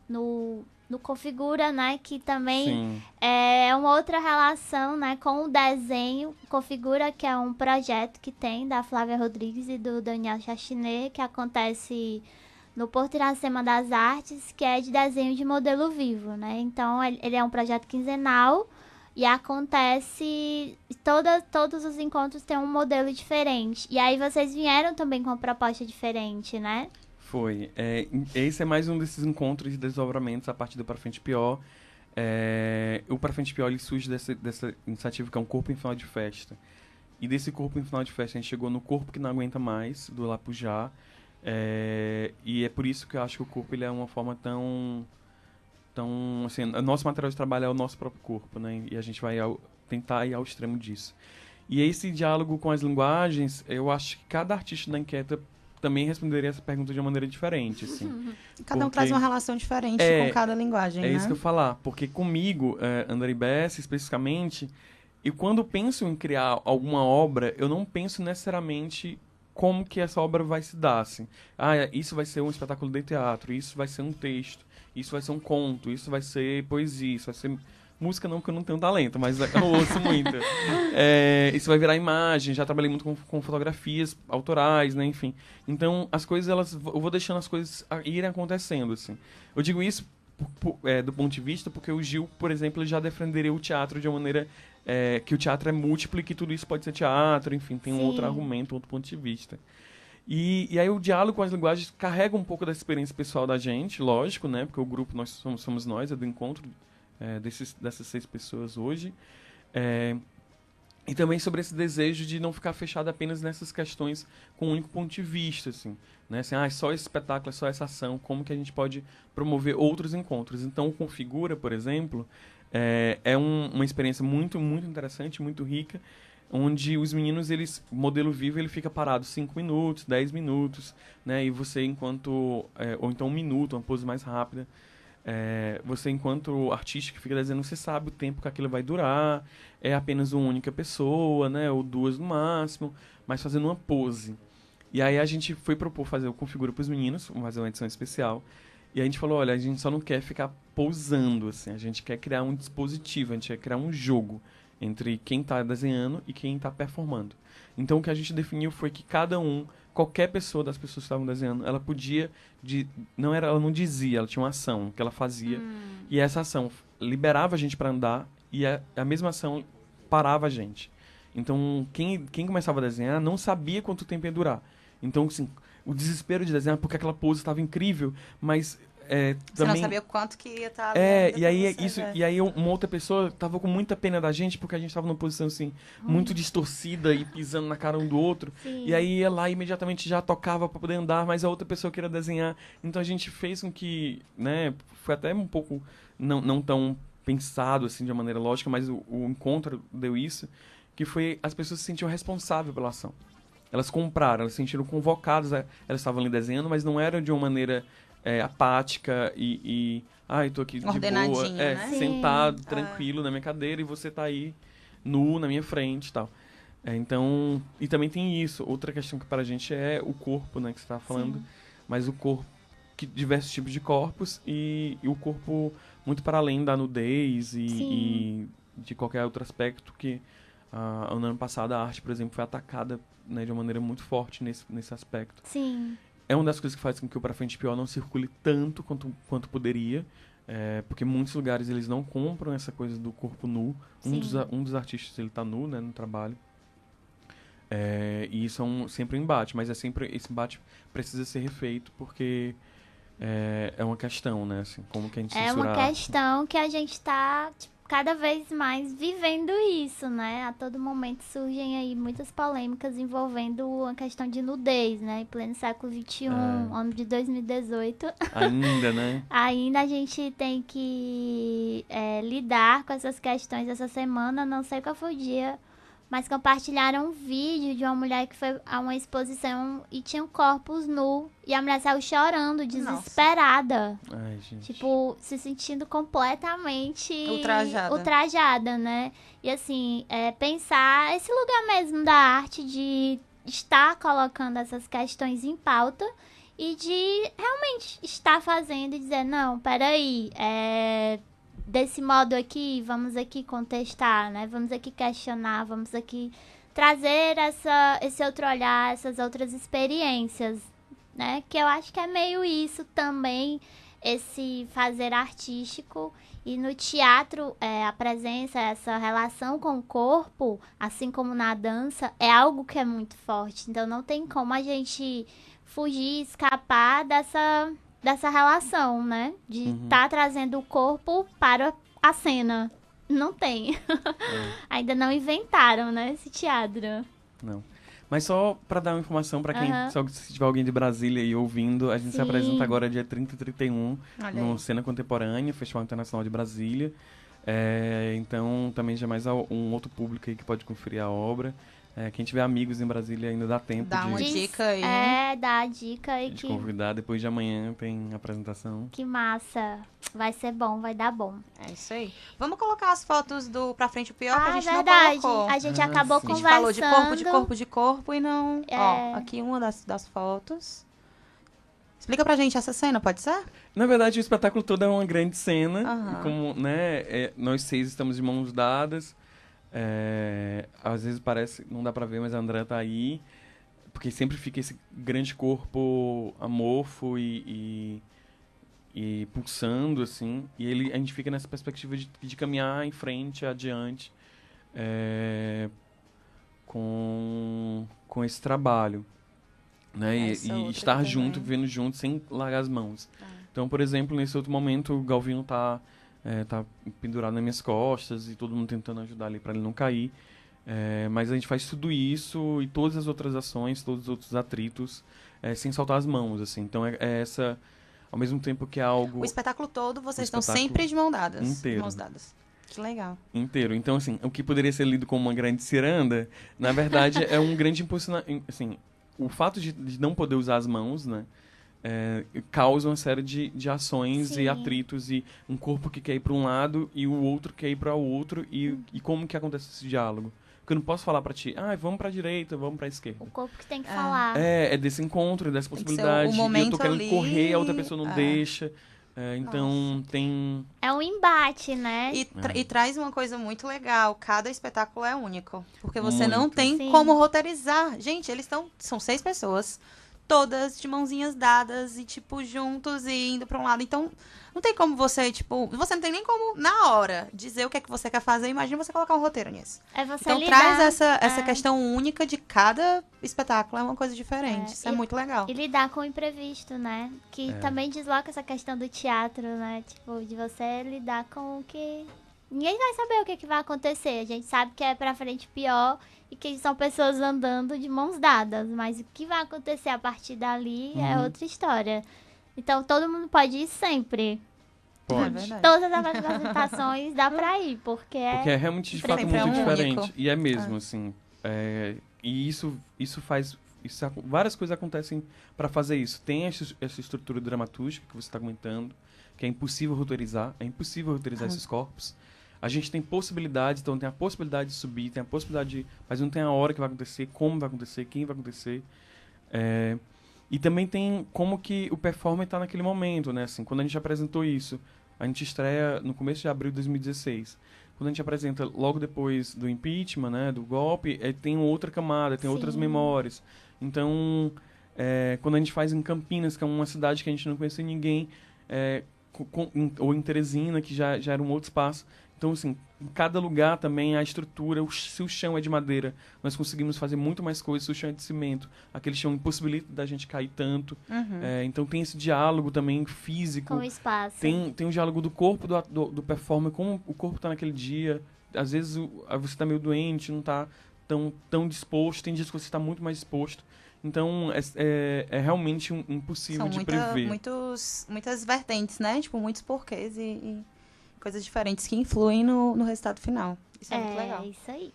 no Configura, né? Que também Sim. é uma outra relação, né? Com o desenho. Configura, que é um projeto que tem da Flávia Rodrigues e do Daniel Chachinet, que acontece no Porto Iracema das Artes, que é de desenho de modelo vivo, né? Então, ele é um projeto quinzenal e acontece... Todos os encontros têm um modelo diferente. E aí, vocês vieram também com uma proposta diferente, né? Foi. Esse é mais um desses encontros e desdobramentos a partir do Pra Frente Pior. O Pra Frente Pior ele surge dessa iniciativa que é um corpo em final de festa. E desse corpo em final de festa a gente chegou no Corpo que Não Aguenta Mais, do Lapujá. E é por isso que eu acho que o corpo ele é uma forma tão assim, o nosso material de trabalho é o nosso próprio corpo, né? E a gente vai tentar ir ao extremo disso. E esse diálogo com as linguagens, eu acho que cada artista da Inquieta também responderia essa pergunta de uma maneira diferente, assim. Cada um traz uma relação diferente com cada linguagem, né? É isso que eu ia falar, porque comigo, Andrei Bessa, especificamente, e quando penso em criar alguma obra, eu não penso necessariamente como que essa obra vai se dar, assim. Isso vai ser um espetáculo de teatro, isso vai ser um texto, isso vai ser um conto, isso vai ser poesia, isso vai ser... Música não, porque eu não tenho talento, mas eu ouço muito. Isso vai virar imagem, já trabalhei muito com fotografias autorais, né, enfim. Então, as coisas, eu vou deixando as coisas irem acontecendo, assim. Eu digo isso do ponto de vista porque o Gil, por exemplo, ele já defenderia o teatro de uma maneira que o teatro é múltiplo e que tudo isso pode ser teatro, enfim, tem um outro argumento, outro ponto de vista. E aí o diálogo com as linguagens carrega um pouco da experiência pessoal da gente, lógico, né, porque o grupo somos nós, é do encontro dessas 6 pessoas hoje. E também sobre esse desejo de não ficar fechado apenas nessas questões com um único ponto de vista, assim, né? Assim, só esse espetáculo, é só essa ação, como que a gente pode promover outros encontros? Então, o Configura, por exemplo, é uma experiência muito, muito interessante, muito rica, onde os meninos, o modelo vivo, ele fica parado 5 minutos, 10 minutos, né? E você, ou então 1 minuto, uma pose mais rápida, você, enquanto artista que fica desenhando, você sabe o tempo que aquilo vai durar, é apenas uma única pessoa, né, ou 2 no máximo, mas fazendo uma pose. E aí a gente foi propor fazer o Configura para os meninos, fazer uma edição especial, e a gente falou, olha, a gente só não quer ficar pousando, assim, a gente quer criar um dispositivo, a gente quer criar um jogo entre quem está desenhando e quem está performando. Então o que a gente definiu foi que qualquer pessoa das pessoas que estavam desenhando, ela podia, ela não dizia, ela tinha uma ação que ela fazia, e essa ação liberava a gente para andar, e a mesma ação parava a gente. Então, quem começava a desenhar não sabia quanto tempo ia durar. Então, assim, o desespero de desenhar, porque aquela pose estava incrível, mas... Você não sabia o quanto que ia estar... E aí uma outra pessoa tava com muita pena da gente, porque a gente tava numa posição, assim, muito distorcida e pisando na cara um do outro. Sim. E aí ia lá e imediatamente já tocava para poder andar, mas a outra pessoa queria desenhar. Então a gente fez com que, né, foi até um pouco não tão pensado, assim, de uma maneira lógica, mas o encontro deu isso, que foi as pessoas se sentiam responsáveis pela ação. Elas compraram, elas se sentiram convocadas, elas estavam ali desenhando, mas não era de uma maneira... apática eu tô aqui de boa, né? sentado, tranquilo na minha cadeira, e você tá aí nu na minha frente e tal. Então, e também tem isso, outra questão que para a gente é o corpo, né, que você tava falando, sim, mas o corpo, diversos tipos de corpos, e o corpo muito para além da nudez e de qualquer outro aspecto que no ano passado a arte, por exemplo, foi atacada, né, de uma maneira muito forte nesse aspecto. Sim. É uma das coisas que faz com que o Pra Frente Pior não circule tanto quanto poderia, porque muitos lugares eles não compram essa coisa do corpo nu. Um dos artistas ele tá nu, né, no trabalho. E isso é sempre um embate, mas esse embate precisa ser refeito porque é uma questão, né, assim, como que a gente censura. É uma questão que a gente tá cada vez mais vivendo isso, né? A todo momento surgem aí muitas polêmicas envolvendo a questão de nudez, né? Em pleno século XXI, ano de 2018. Ainda, né? Ainda a gente tem que lidar com essas questões essa semana. Não sei qual foi o dia, mas compartilharam um vídeo de uma mulher que foi a uma exposição e tinha um corpos nu. E a mulher saiu chorando, desesperada. Ai, gente. Tipo, se sentindo completamente ultrajada, né? E assim, pensar esse lugar mesmo da arte de estar colocando essas questões em pauta e de realmente estar fazendo e dizer, não, peraí, desse modo aqui, vamos aqui contestar, né? Vamos aqui questionar, vamos aqui trazer esse outro olhar, essas outras experiências, né? Que eu acho que é meio isso também, esse fazer artístico. E no teatro, a presença, essa relação com o corpo, assim como na dança, é algo que é muito forte. Então não tem como a gente fugir, escapar dessa relação, né? De estar trazendo o corpo para a cena. Não tem. Ainda não inventaram, né, esse teatro. Não. Mas só para dar uma informação para quem, se tiver alguém de Brasília aí ouvindo, a gente se apresenta agora dia 30 e 31 no Cena Contemporânea, Festival Internacional de Brasília. Então, também já é mais um outro público aí que pode conferir a obra. Quem tiver amigos em Brasília ainda dá tempo dá uma dica aí. Dá a dica aí. De convidar. Depois de amanhã tem apresentação. Que massa. Vai ser bom, vai dar bom. É isso aí. Vamos colocar as fotos do Pra Frente o Pior, que a gente verdade. não colocou. A gente acabou conversando. A gente falou de corpo e não... Ó, aqui uma das fotos. Explica pra gente essa cena, pode ser? Na verdade, o espetáculo todo é uma grande cena. Como, né, nós 6 estamos de mãos dadas. Às vezes parece, não dá pra ver, mas a Andrea tá aí. Porque sempre fica esse grande corpo amorfo e pulsando, assim. E a gente fica nessa perspectiva de caminhar em frente, adiante, com esse trabalho. Né? E estar junto, vivendo junto, sem largar as mãos. Então, por exemplo, nesse outro momento, o Galvino tá pendurado nas minhas costas e todo mundo tentando ajudar ali para ele não cair. Mas a gente faz tudo isso e todas as outras ações, todos os outros atritos, sem soltar as mãos, assim. Então, essa... Ao mesmo tempo que é algo... O espetáculo todo, vocês estão sempre de mãos dadas. Inteiro. Mãos dadas. Que legal. Inteiro. Então, assim, o que poderia ser lido como uma grande ciranda, na verdade, é um grande impulsionamento. Assim, o fato de não poder usar as mãos, né, causa uma série de ações e atritos, e um corpo que quer ir para um lado e o outro quer ir para o outro, e como que acontece esse diálogo? Porque eu não posso falar pra ti, vamos pra direita, vamos pra esquerda. O corpo que tem que falar. É desse encontro, dessa possibilidade. E eu tô querendo correr, a outra pessoa não deixa. Então tem... É um embate, né? E traz uma coisa muito legal. Cada espetáculo é único. Porque você não tem como roteirizar. Gente, são 6 pessoas. Todas de mãozinhas dadas e, tipo, juntos e indo pra um lado. Então, não tem como você, tipo... Você não tem nem como, na hora, dizer o que é que você quer fazer. Imagina você colocar um roteiro nisso. Então, traz essa questão única de cada espetáculo. É uma coisa diferente. Isso é muito legal. E lidar com o imprevisto, né? Que também desloca essa questão do teatro, né? Tipo, de você lidar com o que... Ninguém vai saber o que vai acontecer. A gente sabe que é pra frente pior... E que são pessoas andando de mãos dadas. Mas o que vai acontecer a partir dali é outra história. Então, todo mundo pode ir sempre. Pode. Todas as apresentações dá pra ir, porque é realmente, de fato, muito diferente. Único. E é mesmo, assim. E isso faz... várias coisas acontecem para fazer isso. Tem essa estrutura dramatúrgica que você está comentando, que é impossível roteirizar. É impossível roteirizar esses corpos. A gente tem possibilidades, então tem a possibilidade de subir, tem a possibilidade de... Mas não tem a hora que vai acontecer, como vai acontecer, quem vai acontecer. E também tem como que o performer está naquele momento, né? Assim, quando a gente apresentou isso, a gente estreia no começo de abril de 2016. Quando a gente apresenta logo depois do impeachment, né? Do golpe, tem outra camada, tem outras memórias. Então, quando a gente faz em Campinas, que é uma cidade que a gente não conhecia ninguém, ou em Teresina, que já era um outro espaço. Então, assim, em cada lugar também a estrutura, se o chão é de madeira, nós conseguimos fazer muito mais coisas. Se o chão é de cimento, aquele chão impossibilita da gente cair tanto. Então tem esse diálogo também físico. Com o espaço. Tem o diálogo do corpo do performer, como o corpo está naquele dia. Às vezes você está meio doente, não está tão disposto. Tem dias que você está muito mais disposto. Então, é realmente impossível de prever. Muitas vertentes, né? Tipo, muitos porquês e coisas diferentes que influem no resultado final. Isso é muito legal. É isso aí.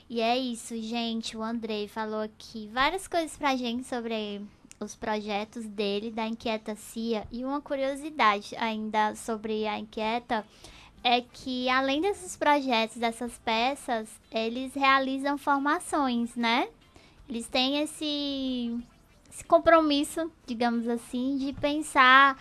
E é isso, gente. O Andrei falou aqui várias coisas pra gente sobre os projetos dele, da Inquieta Cia. E uma curiosidade ainda sobre a Inquieta é que, além desses projetos, dessas peças, eles realizam formações, né? Eles têm esse compromisso, digamos assim, de pensar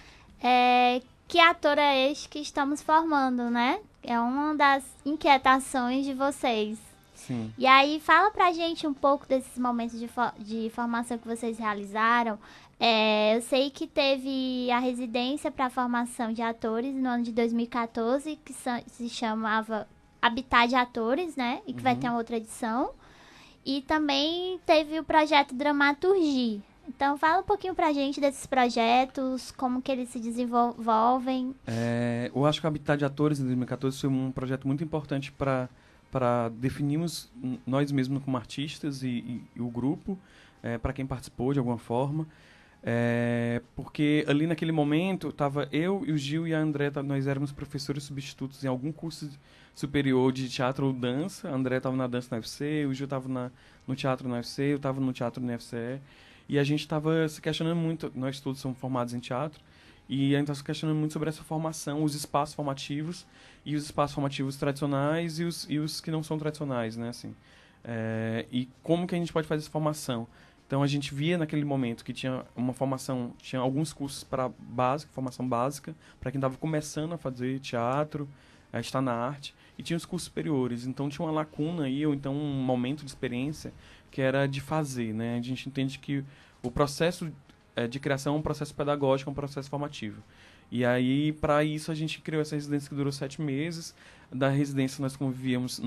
que ator é este que estamos formando, né? É uma das inquietações de vocês. Sim. E aí, fala pra gente um pouco desses momentos de formação que vocês realizaram. Eu sei que teve a residência para formação de atores no ano de 2014, que se chamava Habitat de Atores, né? E que vai ter uma outra edição. E também teve o projeto Dramaturgia, Então, fala um pouquinho pra gente desses projetos, como que eles se desenvolvem. Eu acho que o Habitat de Atores em 2014 foi um projeto muito importante para definirmos nós mesmos como artistas e o grupo, para quem participou de alguma forma. Porque ali naquele momento, tava eu e o Gil e a André, nós éramos professores substitutos em algum curso superior de teatro ou dança. A André estava na dança na UFC, o Gil estava no teatro na UFC, eu estava no teatro na UFCE. E a gente estava se questionando muito, nós todos somos formados em teatro, e a gente estava se questionando muito sobre essa formação, os espaços formativos, e os espaços formativos tradicionais e os que não são tradicionais, né, assim. E como que a gente pode fazer essa formação? Então a gente via naquele momento que tinha uma formação, tinha alguns cursos para formação básica, para quem estava começando a fazer teatro, a estar na arte, e tinha os cursos superiores. Então tinha uma lacuna aí, ou então um momento de experiência que era de fazer, né? A gente entende que o processo de criação é um processo pedagógico, é um processo formativo. E aí, para isso, a gente criou essa residência que durou 7 meses. Da residência, nós convivíamos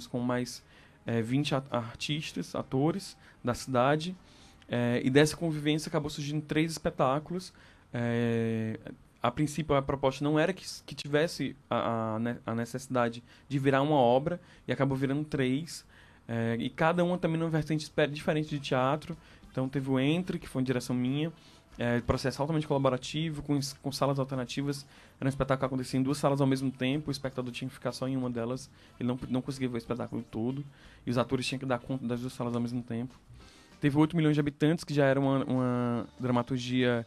com mais 20 artistas, atores da cidade. E dessa convivência acabou surgindo 3 espetáculos. A princípio, a proposta não era que tivesse a necessidade de virar uma obra, e acabou virando 3. E cada uma também numa vertente diferente de teatro. Então teve o Entre, que foi uma direção minha, processo altamente colaborativo, com salas alternativas. Era um espetáculo que acontecia em 2 salas ao mesmo tempo, o espectador tinha que ficar só em uma delas, ele não conseguia ver o espetáculo todo, e os atores tinham que dar conta das 2 salas ao mesmo tempo. Teve 8 milhões de habitantes, que já era uma dramaturgia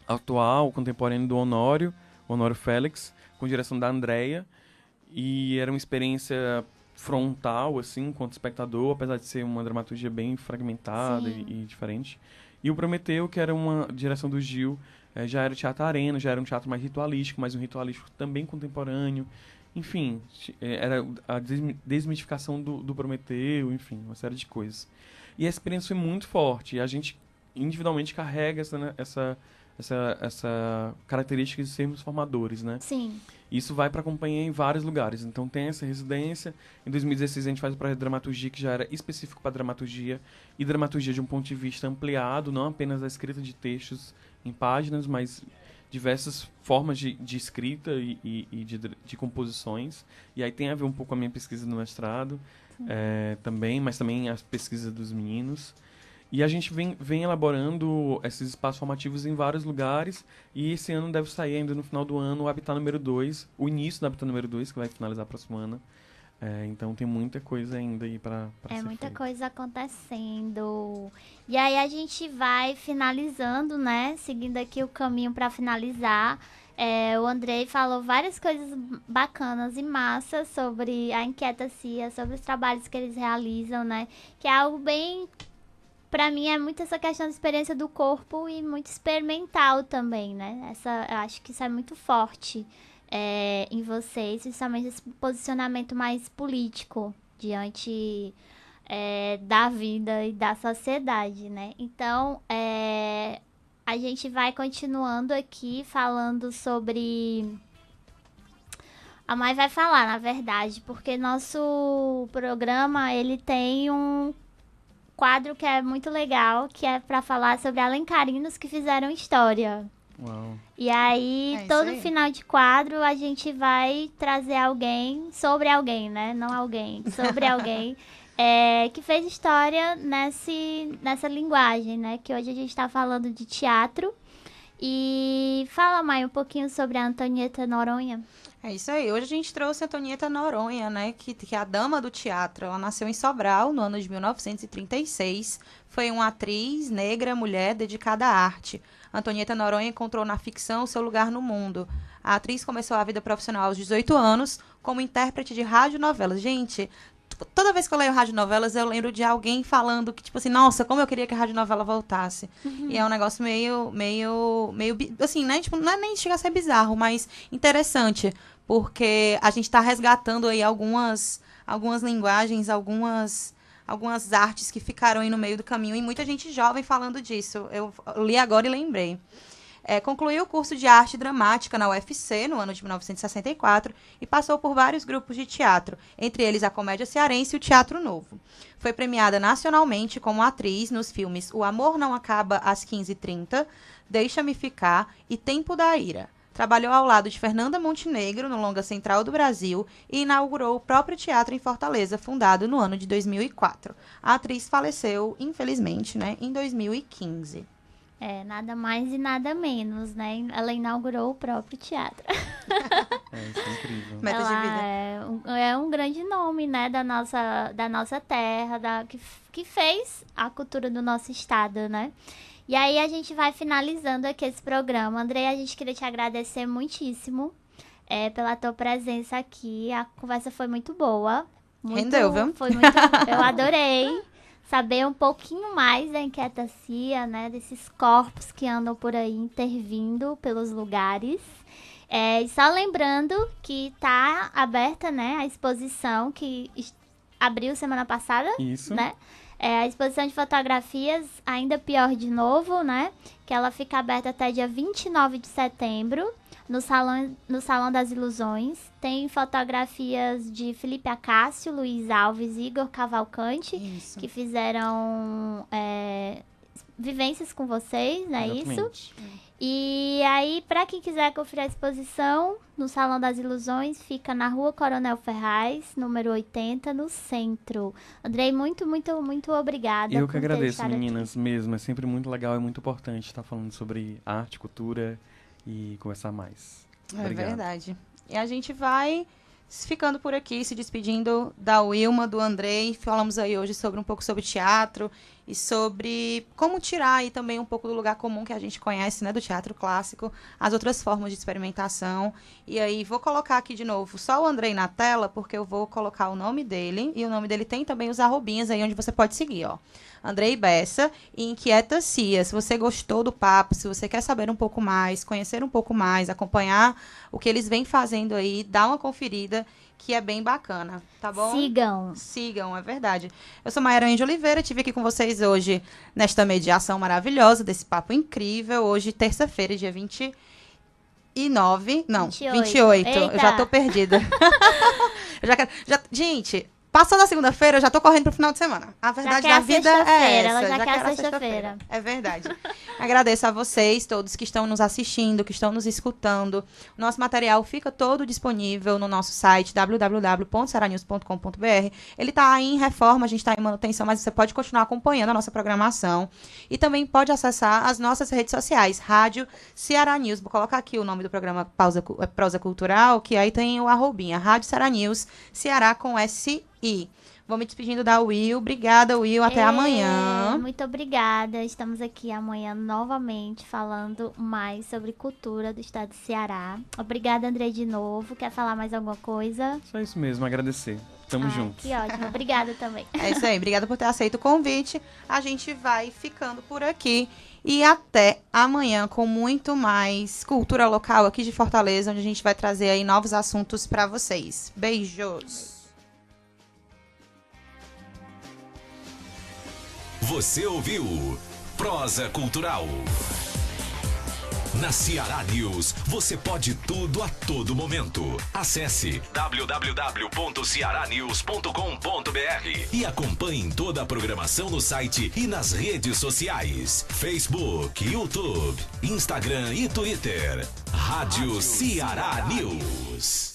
atual, contemporânea do Honório Félix, com direção da Andrea, e era uma experiência frontal, assim, enquanto espectador, apesar de ser uma dramaturgia bem fragmentada e diferente. E o Prometeu, que era uma direção do Gil, já era teatro arena, já era um teatro mais ritualístico, mas um ritualístico também contemporâneo. Enfim, era a desmitificação do Prometeu, enfim, uma série de coisas. E a experiência foi muito forte, e a gente individualmente carrega essa característica de sermos formadores, né? Sim. Isso vai para a companhia em vários lugares. Então tem essa residência. Em 2016 a gente faz o projeto de dramaturgia, que já era específico para dramaturgia, e dramaturgia de um ponto de vista ampliado, não apenas a escrita de textos em páginas, mas diversas formas de escrita e de composições. E aí tem a ver um pouco com a minha pesquisa no mestrado também, mas também as pesquisas dos meninos. E a gente vem elaborando esses espaços formativos em vários lugares, e esse ano deve sair ainda no final do ano o Habitat número 2, o início do Habitat número 2, que vai finalizar a próxima ano. Então tem muita coisa ainda aí para ser muita feita. coisa acontecendo. E aí a gente vai finalizando, né? Seguindo aqui o caminho para finalizar. O Andrei falou várias coisas bacanas e massas sobre a Inquieta CIA, sobre os trabalhos que eles realizam, né? Que é algo bem... Pra mim é muito essa questão da experiência do corpo e muito experimental também, né? Eu acho que isso é muito forte em vocês, principalmente esse posicionamento mais político diante da vida e da sociedade, né? Então, a gente vai continuando aqui falando sobre... A Mai vai falar, na verdade, porque nosso programa, ele tem um quadro que é muito legal, que é para falar sobre alencarinos que fizeram história. Uau. E aí, todo final de quadro, a gente vai trazer alguém, sobre alguém, né? Não alguém, sobre alguém, que fez história nessa linguagem, né? Que hoje a gente está falando de teatro. E fala, Mai, um pouquinho sobre a Antonieta Noronha. É isso aí. Hoje a gente trouxe a Antonieta Noronha, né, que é a dama do teatro. Ela nasceu em Sobral, no ano de 1936. Foi uma atriz negra, mulher, dedicada à arte. Antonieta Noronha encontrou na ficção o seu lugar no mundo. A atriz começou a vida profissional aos 18 anos como intérprete de radionovelas. Gente, toda vez que eu leio radionovelas, eu lembro de alguém falando que, tipo assim, nossa, como eu queria que a radionovela voltasse. E é um negócio meio, assim, né? Tipo, não é nem chegar a ser bizarro, mas interessante. Porque a gente está resgatando aí algumas linguagens, algumas artes que ficaram aí no meio do caminho, e muita gente jovem falando disso. Eu li agora e lembrei. Concluiu o curso de arte dramática na UFC no ano de 1964 e passou por vários grupos de teatro, entre eles a Comédia Cearense e o Teatro Novo. Foi premiada nacionalmente como atriz nos filmes O Amor Não Acaba às 15h30, Deixa-me Ficar e Tempo da Ira. Trabalhou ao lado de Fernanda Montenegro no Longa Central do Brasil e inaugurou o próprio teatro em Fortaleza, fundado no ano de 2004. A atriz faleceu, infelizmente, né, em 2015. Nada mais e nada menos, né? Ela inaugurou o próprio teatro. Isso é incrível. Meta de vida. É um grande nome, né, da nossa terra, que fez a cultura do nosso estado, né? E aí a gente vai finalizando aqui esse programa. Andrei, a gente queria te agradecer muitíssimo pela tua presença aqui. A conversa foi muito boa. Rendeu, viu? Eu adorei saber um pouquinho mais da Inquieta Cia, né? Desses corpos que andam por aí intervindo pelos lugares. E só lembrando que tá aberta, né, a exposição que abriu semana passada. Isso. Né? A exposição de fotografias, Ainda Pior de Novo, né? Que ela fica aberta até dia 29 de setembro, no Salão das Ilusões. Tem fotografias de Felipe Acácio, Luiz Alves e Igor Cavalcante, Isso. que fizeram vivências com vocês, não é Exatamente. isso? E aí, para quem quiser conferir a exposição, no Salão das Ilusões, fica na Rua Coronel Ferraz, número 80, no centro. Andrei, muito, muito, muito obrigada. Eu que agradeço, meninas, mesmo. É sempre muito legal e muito importante estar falando sobre arte, cultura e conversar mais. Obrigado. É verdade. E a gente vai ficando por aqui, se despedindo da Wilma, do Andrei. Falamos aí hoje um pouco sobre teatro e sobre como tirar aí também um pouco do lugar comum que a gente conhece, né, do teatro clássico, as outras formas de experimentação. E aí vou colocar aqui de novo só o Andrei na tela, porque eu vou colocar o nome dele, e o nome dele tem também os arrobinhas aí onde você pode seguir, ó. Andrei Bessa e Inquieta Cia. Se você gostou do papo, se você quer saber um pouco mais, conhecer um pouco mais, acompanhar o que eles vêm fazendo aí, dá uma conferida, que é bem bacana, tá bom? Sigam, é verdade. Eu sou Mayara de Oliveira, estive aqui com vocês hoje nesta mediação maravilhosa, desse papo incrível. Hoje, terça-feira, dia 28. Eita. Eu já tô perdida. Gente, passou da segunda-feira, eu já tô correndo pro final de semana. A verdade da vida é essa. Ela já quer a sexta-feira. sexta-feira. É verdade. Agradeço a vocês todos que estão nos assistindo, que estão nos escutando. O nosso material fica todo disponível no nosso site www.cearanews.com.br. Ele está em reforma, a gente está em manutenção, mas você pode continuar acompanhando a nossa programação. E também pode acessar as nossas redes sociais, Rádio Ceará News. Vou colocar aqui o nome do programa Prosa Cultural, que aí tem o arrobinha, Rádio Ceará News, Ceará com S-I. Vou me despedindo da Will. Obrigada, Will. Até amanhã. Muito obrigada. Estamos aqui amanhã novamente falando mais sobre cultura do estado de Ceará. Obrigada, André, de novo. Quer falar mais alguma coisa? Só isso mesmo, agradecer. Tamo juntos. Que ótimo. Obrigada também. É isso aí. Obrigada por ter aceito o convite. A gente vai ficando por aqui. E até amanhã com muito mais cultura local aqui de Fortaleza, onde a gente vai trazer aí novos assuntos para vocês. Beijos! Você ouviu Prosa Cultural. Na Ceará News, você pode tudo a todo momento. Acesse www.cearanews.com.br e acompanhe toda a programação no site e nas redes sociais. Facebook, YouTube, Instagram e Twitter. Rádio Ceará News.